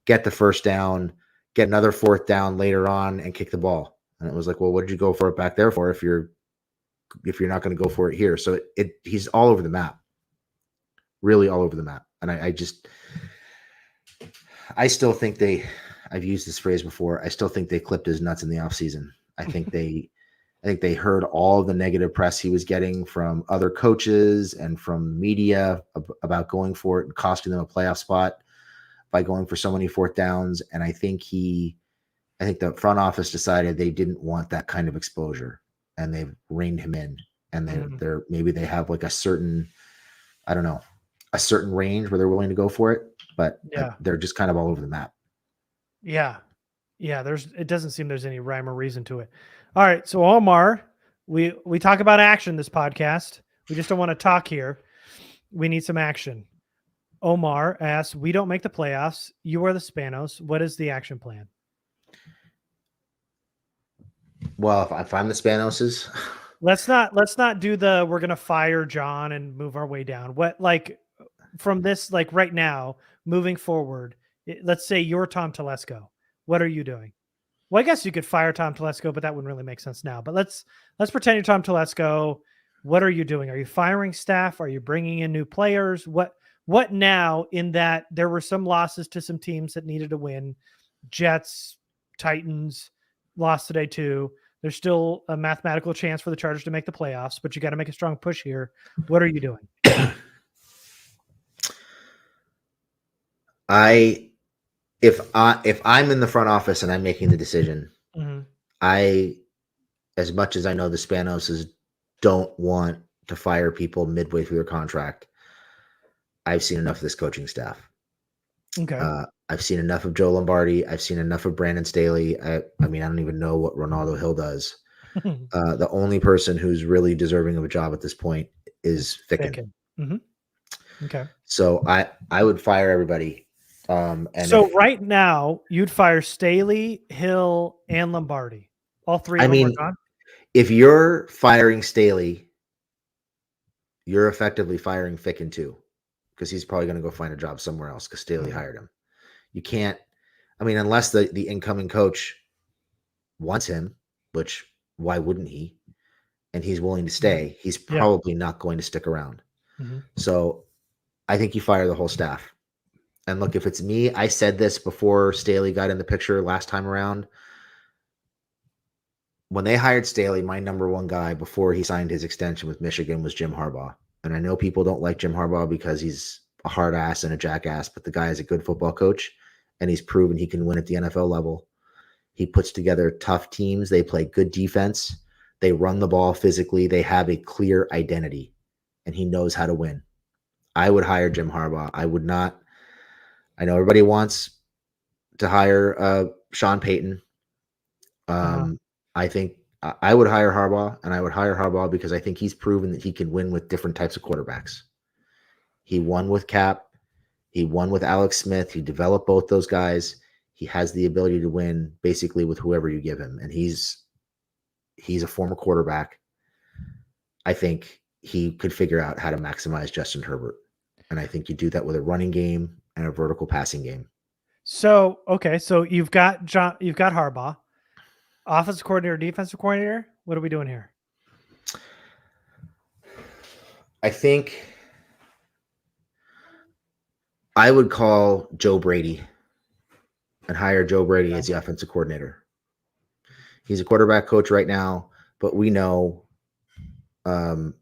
get the first down, get another 4th down later on, and kick the ball. And it was like, well, what did you go for it back there for if you're not going to go for it here? So he's all over the map, really all over the map. And I still think I've used this phrase before, I still think they clipped his nuts in the offseason. I think they heard all the negative press he was getting from other coaches and from media about going for it and costing them a playoff spot by going for so many 4th downs. And I think he I think the front office decided they didn't want that kind of exposure, and they've reined him in. And they're maybe they have like a certain, I don't know, a certain range where they're willing to go for it, but they're just kind of all over the map. Yeah. It doesn't seem there's any rhyme or reason to it. All right. So Omar, we talk about action this podcast. We just don't want to talk here. We need some action. Omar asks, we don't make the playoffs. You are the Spanos. What is the action plan? Well, if I'm the Spanoses, let's not do the we're gonna fire John and move our way down. What, like, from this, like right now, moving forward, let's say you're Tom Telesco. What are you doing? Well, I guess you could fire Tom Telesco, but that wouldn't really make sense now. But let's pretend you're Tom Telesco. What are you doing? Are you firing staff? Are you bringing in new players? What now, in that there were some losses to some teams that needed to win? Jets, Titans lost today too. There's still a mathematical chance for the Chargers to make the playoffs, but you got to make a strong push here. What are you doing? If I'm in the front office and I'm making the decision, as much as I know the Spanoses don't want to fire people midway through their contract, I've seen enough of this coaching staff. Okay. I've seen enough of Joe Lombardi. I've seen enough of Brandon Staley. I mean, I don't even know what Ronaldo Hill does. The only person who's really deserving of a job at this point is Ficken. Okay. So I would fire everybody. And so right now you'd fire Staley, Hill, and Lombardi. All three of them are gone? If you're firing Staley, you're effectively firing Ficken too, because he's probably going to go find a job somewhere else because Staley hired him. You can't, I mean, unless the incoming coach wants him, which why wouldn't he? And he's willing to stay. He's probably not going to stick around. So I think you fire the whole staff. And look, if it's me, I said this before Staley got in the picture last time around. When they hired Staley, my number one guy before he signed his extension with Michigan was Jim Harbaugh. And I know people don't like Jim Harbaugh because he's a hard ass and a jackass, but the guy is a good football coach, and he's proven he can win at the NFL level. He puts together tough teams. They play good defense. They run the ball physically. They have a clear identity, and he knows how to win. I would hire Jim Harbaugh. I would not. I know everybody wants to hire Sean Payton. I think I would hire Harbaugh, and I would hire Harbaugh because I think he's proven that he can win with different types of quarterbacks. He won with Cap. He won with Alex Smith. He developed both those guys. He has the ability to win basically with whoever you give him, and he's a former quarterback. I think he could figure out how to maximize Justin Herbert, and I think you do that with a running game and a vertical passing game. So, okay, so you've got Harbaugh, offensive coordinator, defensive coordinator. What are we doing here? I think I would call Joe Brady and hire Joe Brady as the offensive coordinator. He's a quarterback coach right now, but we know that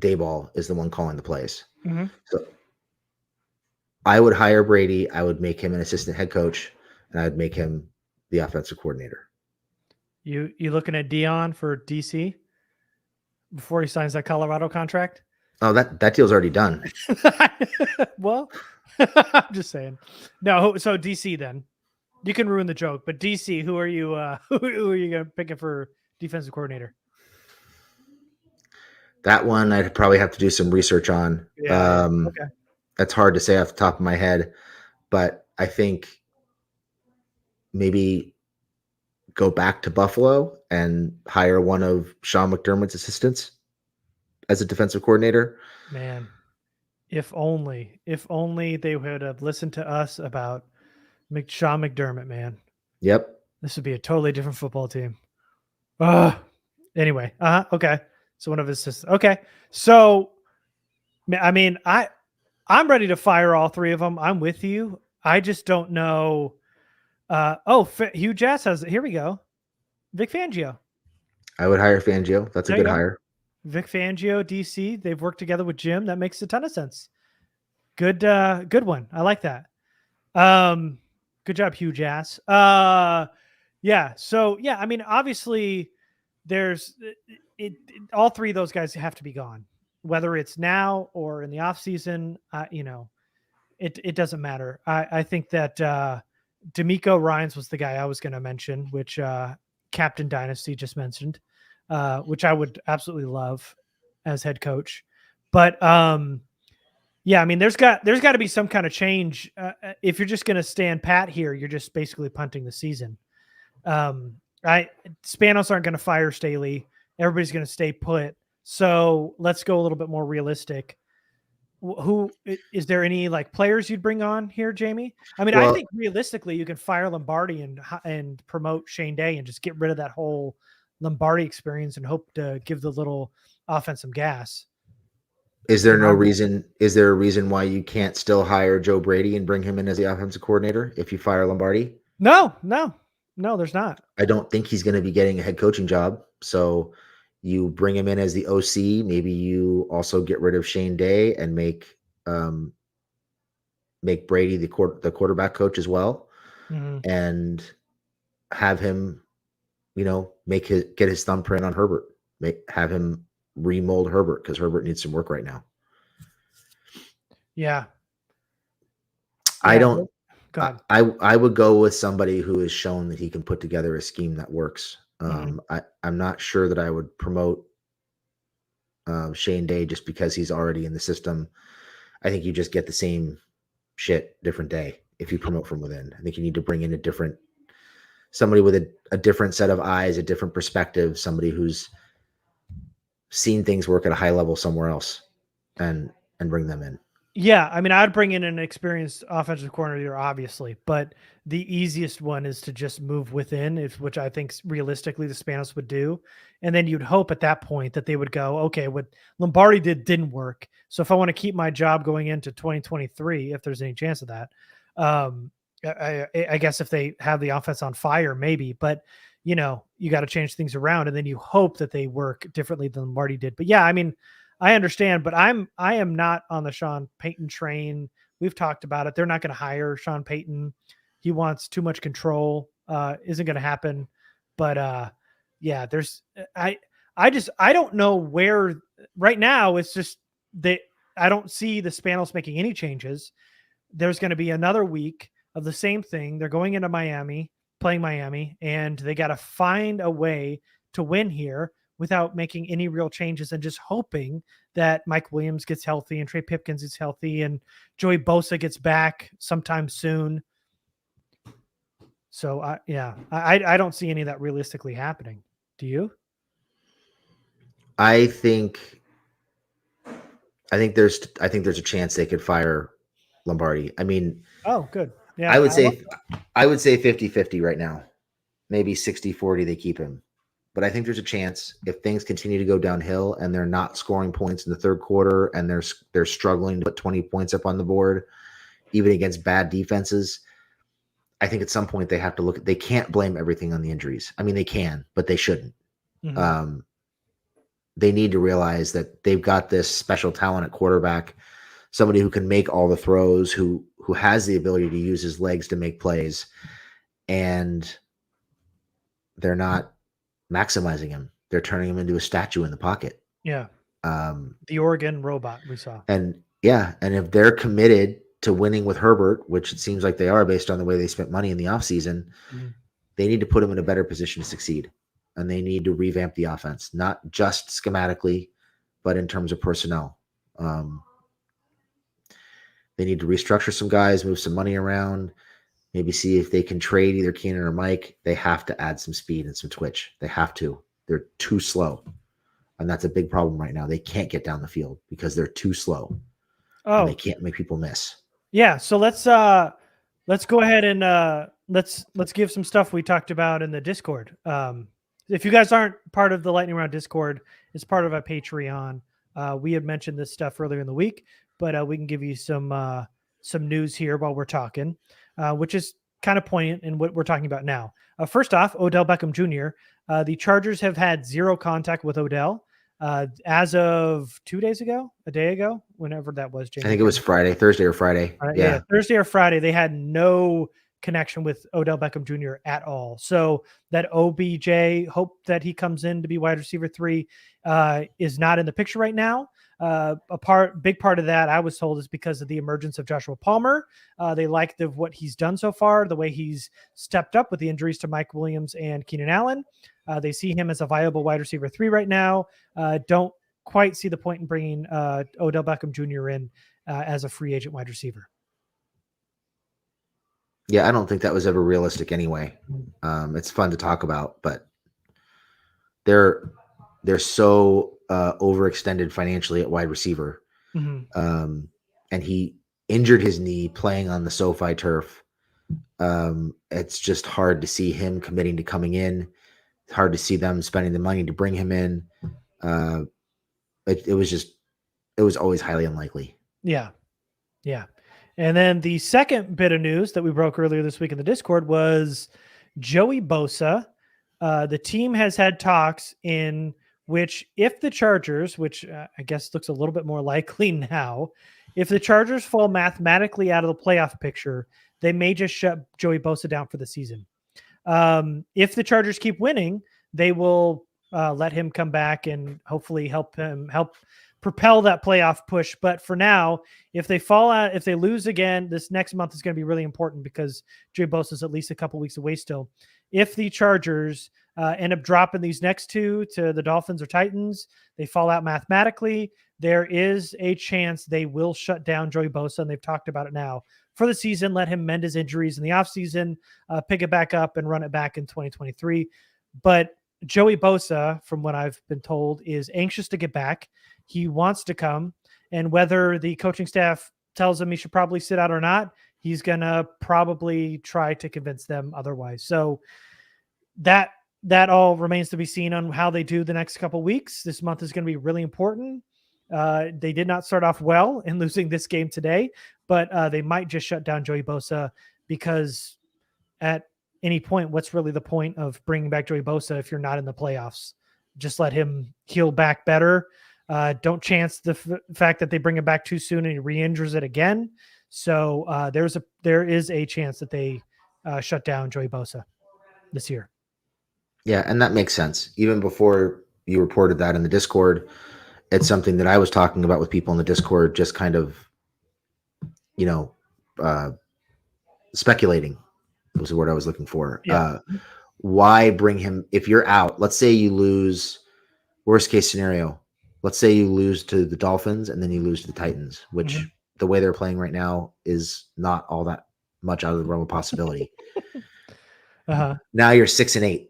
Dayball is the one calling the plays. So I would hire Brady. I would make him an assistant head coach, and I would make him the offensive coordinator. You looking at Dion for DC before he signs that Colorado contract? Oh, that deal's already done. Well, I'm just saying. No, so DC then. You can ruin the joke, but DC, who are you who are you going to pick for defensive coordinator? That one I'd probably have to do some research on. Okay. That's hard to say off the top of my head, but I think maybe go back to Buffalo and hire one of Sean McDermott's assistants as a defensive coordinator. Man, if only they would have listened to us about Sean McDermott, man. Yep. This would be a totally different football team. Anyway. Okay. So one of his assistants. Okay. So, I mean, I'm ready to fire all three of them. I'm with you. I just don't know. Hugh Jass has it. Here we go. Vic Fangio. I would hire Fangio. That's a good hire. Vic Fangio, DC. They've worked together with Jim. That makes a ton of sense. Good one. I like that. Good job, huge ass. Yeah. So yeah, I mean, obviously, there's all three of those guys have to be gone, whether it's now or in the off season. It doesn't matter. I think that D'Amico Ryans was the guy I was going to mention, which Captain Dynasty just mentioned, which I would absolutely love as head coach. But yeah, I mean, there's got to be some kind of change. If you're just going to stand pat here, you're just basically punting the season. I Spanos aren't going to fire Staley. Everybody's going to stay put. So let's go a little bit more realistic. Who is there any like players you'd bring on here, Jamie? I mean, I think realistically you can fire Lombardi and promote Shane Day and just get rid of that whole Lombardi experience and hope to give the little offense some gas. Is there no reason? Is there a reason why you can't still hire Joe Brady and bring him in as the offensive coordinator if you fire Lombardi? No, there's not. I don't think he's going to be getting a head coaching job. So you bring him in as the OC. Maybe you also get rid of Shane Day and make Brady the quarterback coach as well, and have him, get his thumbprint on Herbert. Have him remold Herbert because Herbert needs some work right now. Yeah. I don't. I would go with somebody who has shown that he can put together a scheme that works. I'm not sure that I would promote Shane Day just because he's already in the system. I think you just get the same shit, different day if you promote from within. I think you need to bring in somebody with a different set of eyes, a different perspective, somebody who's seen things work at a high level somewhere else, and bring them in. Yeah, I mean, I'd bring in an experienced offensive coordinator, obviously, but the easiest one is to just move within, which I think realistically the Spanos would do. And then you'd hope at that point that they would go, okay, what Lombardi didn't work. So if I want to keep my job going into 2023, if there's any chance of that, I guess if they have the offense on fire, maybe, but you got to change things around, and then you hope that they work differently than Lombardi did. But yeah, I mean, I understand, but I am not on the Sean Payton train. We've talked about it. They're not going to hire Sean Payton. He wants too much control. Isn't going to happen. But yeah, I don't know where right now. It's just I don't see the Spanos making any changes. There's going to be another week of the same thing. They're going into Miami, playing Miami, and they got to find a way to win here without making any real changes and just hoping that Mike Williams gets healthy and Trey Pipkins gets healthy and Joey Bosa gets back sometime soon. So I don't see any of that realistically happening. Do you? I think there's a chance they could fire Lombardi. I mean, oh, good. Yeah. I would say 50-50 right now. Maybe 60-40 they keep him. But I think there's a chance if things continue to go downhill and they're not scoring points in the third quarter and they're struggling to put 20 points up on the board, even against bad defenses. I think at some point they have to they can't blame everything on the injuries. I mean, they can, but they shouldn't. Mm-hmm. They need to realize that they've got this special talent at quarterback, somebody who can make all the throws, who has the ability to use his legs to make plays, and they're not maximizing him. They're turning him into a statue in the pocket. Yeah. The Oregon robot we saw. And if they're committed to winning with Herbert, which it seems like they are based on the way they spent money in the offseason, they need to put him in a better position to succeed. And they need to revamp the offense, not just schematically, but in terms of personnel. They need to restructure some guys, move some money around, maybe see if they can trade either Keenan or Mike. They have to add some speed and some twitch. They have to. They're too slow. And that's a big problem right now. They can't get down the field because they're too slow. Oh, and they can't make people miss. Yeah. So let's go ahead and let's give some stuff we talked about in the Discord. If you guys aren't part of the Lightning Round Discord, it's part of our Patreon. We had mentioned this stuff earlier in the week, but we can give you some news here while we're talking. Which is kind of poignant in what we're talking about now. First off, Odell Beckham Jr. The Chargers have had zero contact with Odell as of a day ago, whenever that was. Jamie. I think it was Thursday or Friday. Yeah, Thursday or Friday. They had no connection with Odell Beckham Jr. at all. So that OBJ hope that he comes in to be wide receiver 3 is not in the picture right now. Big part of that I was told is because of the emergence of Joshua Palmer. They liked what he's done so far, the way he's stepped up with the injuries to Mike Williams and Keenan Allen. They see him as a viable wide receiver 3 right now. Don't quite see the point in bringing Odell Beckham Jr. in as a free agent wide receiver. Yeah, I don't think that was ever realistic anyway. It's fun to talk about, but they're so overextended financially at wide receiver. Mm-hmm. And he injured his knee playing on the SoFi turf. It's just hard to see him committing to coming in. It's hard to see them spending the money to bring him in. It was always highly unlikely. Yeah. And then the second bit of news that we broke earlier this week in the Discord was Joey Bosa. The team has had talks in which if the Chargers, which I guess looks a little bit more likely now, if the Chargers fall mathematically out of the playoff picture, they may just shut Joey Bosa down for the season. If the Chargers keep winning, they will let him come back and hopefully help propel that playoff push. But for now, if they fall out, if they lose again, this next month is going to be really important because Joey Bosa is at least a couple weeks away still. If the Chargers end up dropping these next 2 to the Dolphins or Titans, they fall out mathematically, there is a chance they will shut down Joey Bosa, and they've talked about it now for the season, let him mend his injuries in the offseason, pick it back up and run it back in 2023. But Joey Bosa, from what I've been told, is anxious to get back. He wants to come, and whether the coaching staff tells him he should probably sit out or not, he's going to probably try to convince them otherwise. So that all remains to be seen on how they do the next couple of weeks. This month is going to be really important. They did not start off well in losing this game today, but they might just shut down Joey Bosa because at any point, what's really the point of bringing back Joey Bosa if you're not in the playoffs? Just let him heal back better. Don't chance the fact that they bring him back too soon and he re-injures it again. So there is a chance that they shut down Joey Bosa this year. Yeah, and that makes sense. Even before you reported that in the Discord, it's something that I was talking about with people in the Discord, just kind of, speculating was the word I was looking for. Yeah. Why bring him if you're out? Let's say you lose, worst case scenario. Let's say you lose to the Dolphins and then you lose to the Titans, which the way they're playing right now is not all that much out of the realm of possibility. Now you're 6-8,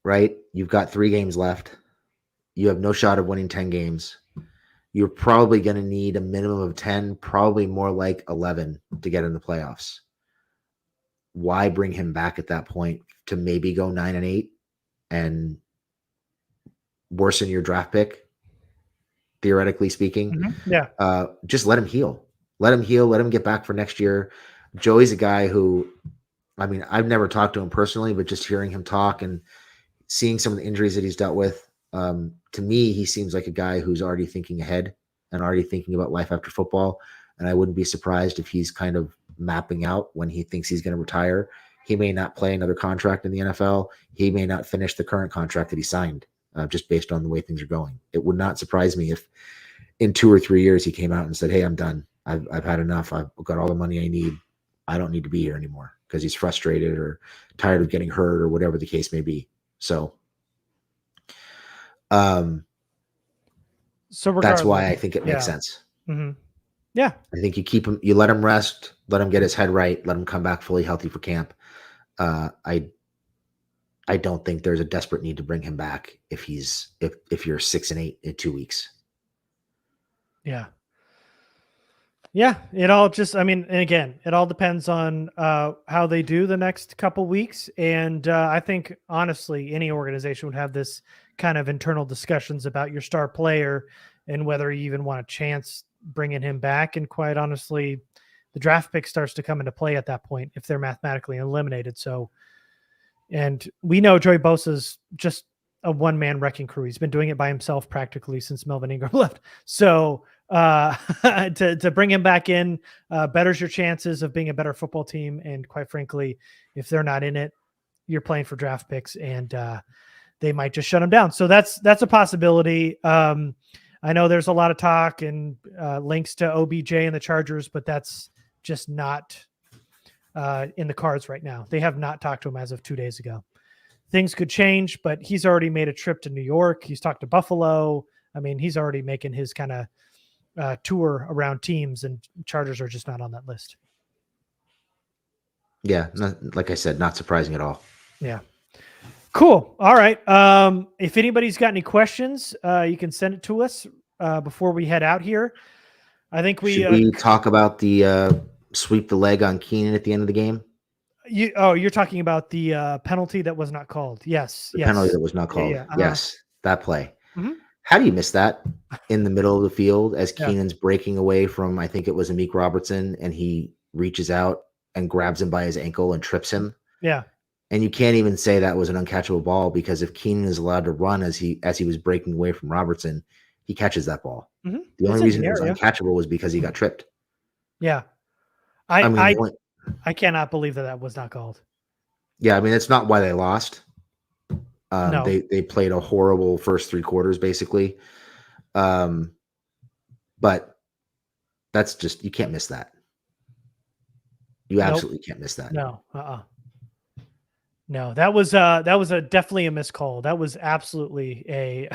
right? You've got 3 games left. You have no shot of winning 10 games. You're probably going to need a minimum of 10, probably more like 11 to get in the playoffs. Why bring him back at that point to maybe go 9-8 and worsen your draft pick, theoretically speaking? Yeah. Just let him heal. Let him heal. Let him get back for next year. Joey's a guy who, I mean, I've never talked to him personally, but just hearing him talk and seeing some of the injuries that he's dealt with, to me, he seems like a guy who's already thinking ahead and already thinking about life after football. And I wouldn't be surprised if he's kind of mapping out when he thinks he's going to retire. He may not play another contract in the NFL. He may not finish the current contract that he signed, just based on the way things are going. It would not surprise me if in 2 or 3 years he came out and said, "Hey, I'm done. I've had enough. I've got all the money I need. I don't need to be here anymore," because he's frustrated or tired of getting hurt or whatever the case may be. So that's why I think it makes sense. Yeah. I think you keep him, you let him rest, let him get his head right, let him come back fully healthy for camp. I don't think there's a desperate need to bring him back if you're 6-8 in 2 weeks. Yeah. It all just, I mean, and again, it all depends on how they do the next couple weeks. And I think honestly, any organization would have this kind of internal discussions about your star player and whether you even want a chance bringing him back. And quite honestly, the draft pick starts to come into play at that point if they're mathematically eliminated. So, and we know Joey Bosa's just a one-man wrecking crew. He's been doing it by himself practically since Melvin Ingram left. So to bring him back in betters your chances of being a better football team. And quite frankly, if they're not in it, you're playing for draft picks, and they might just shut him down. So that's a possibility. I know there's a lot of talk and links to OBJ and the Chargers, but that's just not in the cards right now. They have not talked to him as of 2 days ago. Things could change, but he's already made a trip to New York. He's talked to Buffalo. I mean, he's already making his kind of tour around teams, and Chargers are just not on that list. Yeah, like I said, not surprising at all. Yeah. Cool. All right. If anybody's got any questions, you can send it to us before we head out here. I think Should we talk about the sweep the leg on Keenan at the end of the game? You're talking about the penalty that was not called. Yes. The penalty that was not called. Yeah. Yes, that play. Mm-hmm. How do you miss that in the middle of the field as Yeah. Keenan's breaking away from, I think it was Amik Robertson, and he reaches out and grabs him by his ankle and trips him? Yeah. And you can't even say that was an uncatchable ball, because if Keenan is allowed to run as he was breaking away from Robertson, he catches that ball. Mm-hmm. The only reason it was uncatchable was because he got tripped. Yeah. I cannot believe that was not called. Yeah, I mean, it's not why they lost. No. They played a horrible first 3 quarters, basically. But that's just, you can't miss that. You absolutely can't miss that. No. No, that was definitely a missed call. That was absolutely a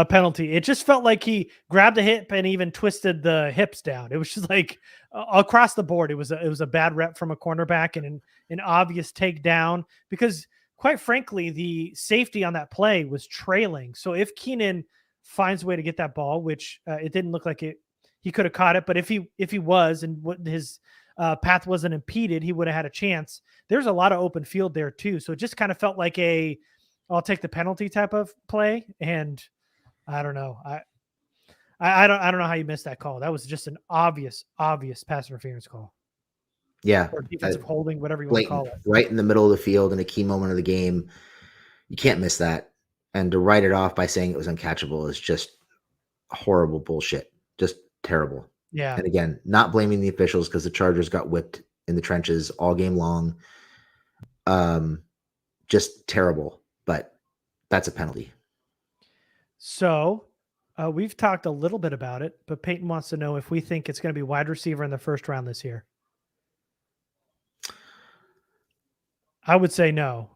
penalty. It just felt like he grabbed the hip and even twisted the hips down. It was just like across the board. It was a bad rep from a cornerback and an obvious takedown, because quite frankly, the safety on that play was trailing. So if Keenan finds a way to get that ball, which it didn't look like he could have caught it, but if he was, and what his path wasn't impeded, he would have had a chance. There's a lot of open field there too. So it just kind of felt like I'll take the penalty type of play. And I don't know. I don't know how you missed that call. That was just an obvious pass interference call. Yeah. Or defensive holding, whatever you want to call it. Right in the middle of the field in a key moment of the game. You can't miss that. And to write it off by saying it was uncatchable is just horrible bullshit. Just terrible. Yeah. And again, not blaming the officials, because the Chargers got whipped in the trenches all game long. Just terrible, but that's a penalty. So we've talked a little bit about it, but Peyton wants to know if we think it's going to be wide receiver in the first round this year. I would say no.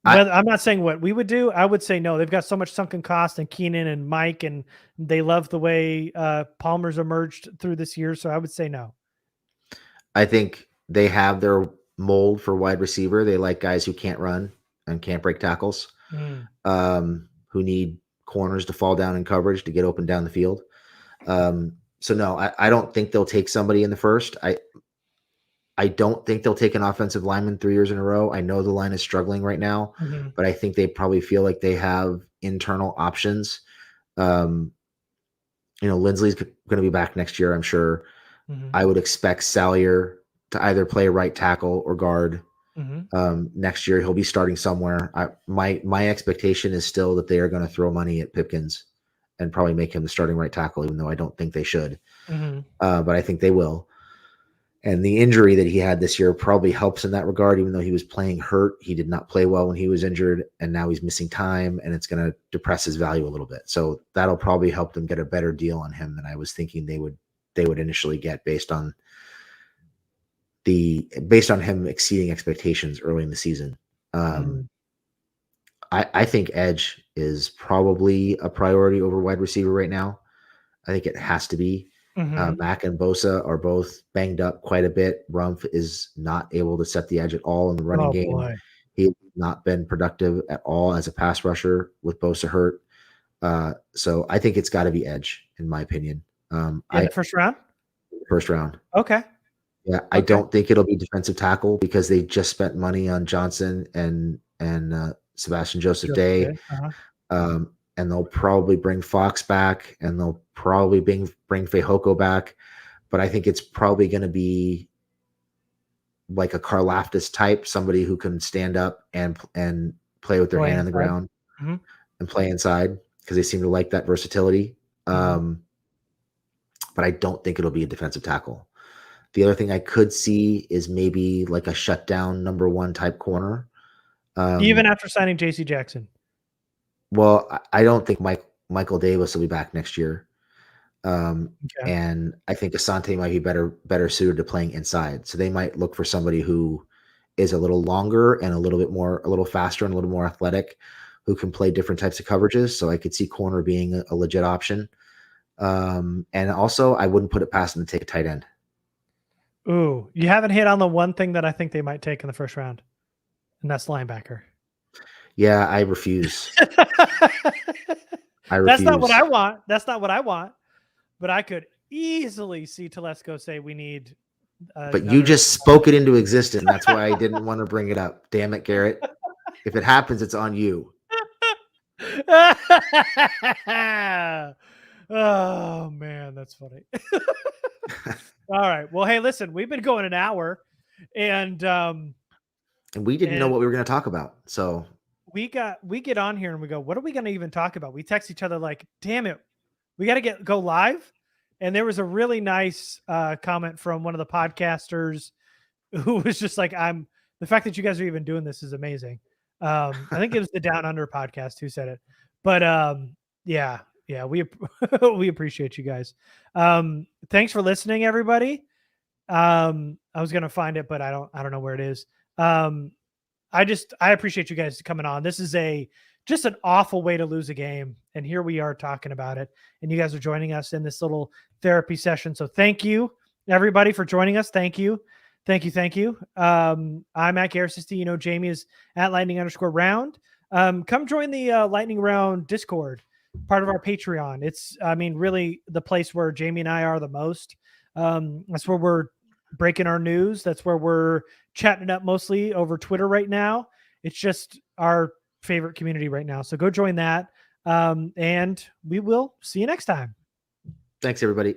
I'm not saying what we would do. I would say no. They've got so much sunken cost, and Keenan and Mike, and they love the way Palmer's emerged through this year. So I would say no. I think they have their mold for wide receiver. They like guys who can't run and can't break tackles, who need corners to fall down in coverage to get open down the field. So no, I don't think they'll take somebody in the first. I don't think they'll take an offensive lineman 3 years in a row. I know the line is struggling right now, but I think they probably feel like they have internal options. Lindsley's going to be back next year, I'm sure. I would expect Salyer to either play right tackle or guard. Next year. He'll be starting somewhere. My expectation is still that they are going to throw money at Pipkins and probably make him the starting right tackle, even though I don't think they should. But I think they will. And the injury that he had this year probably helps in that regard, even though he was playing hurt. He did not play well when he was injured, and now he's missing time, and it's going to depress his value a little bit. So that'll probably help them get a better deal on him than I was thinking they would initially get based on him exceeding expectations early in the season. I think edge is probably a priority over wide receiver right now. I think it has to be. Mack and Bosa are both banged up quite a bit. Rumph is not able to set the edge at all in the running game. Boy. He has not been productive at all as a pass rusher with Bosa hurt. So I think it's got to be edge, in my opinion. In the first round? First round. Okay. Yeah, I don't think it'll be defensive tackle, because they just spent money on Johnson and Sebastian Joseph Day. And they'll probably bring Fox back, and they'll probably bring Fehoko back. But I think it's probably going to be like a Karlaftis type, somebody who can stand up and play with their hand on the ground and play inside, because they seem to like that versatility. but I don't think it'll be a defensive tackle. The other thing I could see is maybe like a shutdown number one type corner. Even after signing J.C. Jackson. Well, I don't think Michael Davis will be back next year. Okay. And I think Asante might be better suited to playing inside. So they might look for somebody who is a little longer and a little faster and a little more athletic, who can play different types of coverages. So I could see corner being a legit option. And also I wouldn't put it past them to take a tight end. Ooh, you haven't hit on the one thing that I think they might take in the first round, and that's linebacker. Yeah, I refuse. That's not what I want. That's not what I want. But I could easily see Telesco say we need. But you just spoke it into existence. That's why I didn't want to bring it up. Damn it, Garrett. If it happens, it's on you. Oh man, that's funny. All right. Well, hey, listen, we've been going an hour, and we didn't know what we were going to talk about. So we get on here and we go, what are we going to even talk about? We text each other like, damn it, we got to go live. And there was a really nice comment from one of the podcasters who was just like, the fact that you guys are even doing this is amazing. I think it was the Down Under podcast who said it, but yeah, we appreciate you guys. Thanks for listening, everybody. I was going to find it, but I don't know where it is. I appreciate you guys coming on. This is just an awful way to lose a game. And here we are talking about it. And you guys are joining us in this little therapy session. So thank you, everybody, for joining us. Thank you. Thank you. Thank you. I'm at Garrett. Jamie is at Lightning_round. Come join the Lightning Round Discord, part of our Patreon. It's, really the place where Jamie and I are the most. That's where we're breaking our news. That's where we're chatting it up mostly over Twitter right now. It's just our favorite community right now. So go join that. And we will see you next time. Thanks, everybody.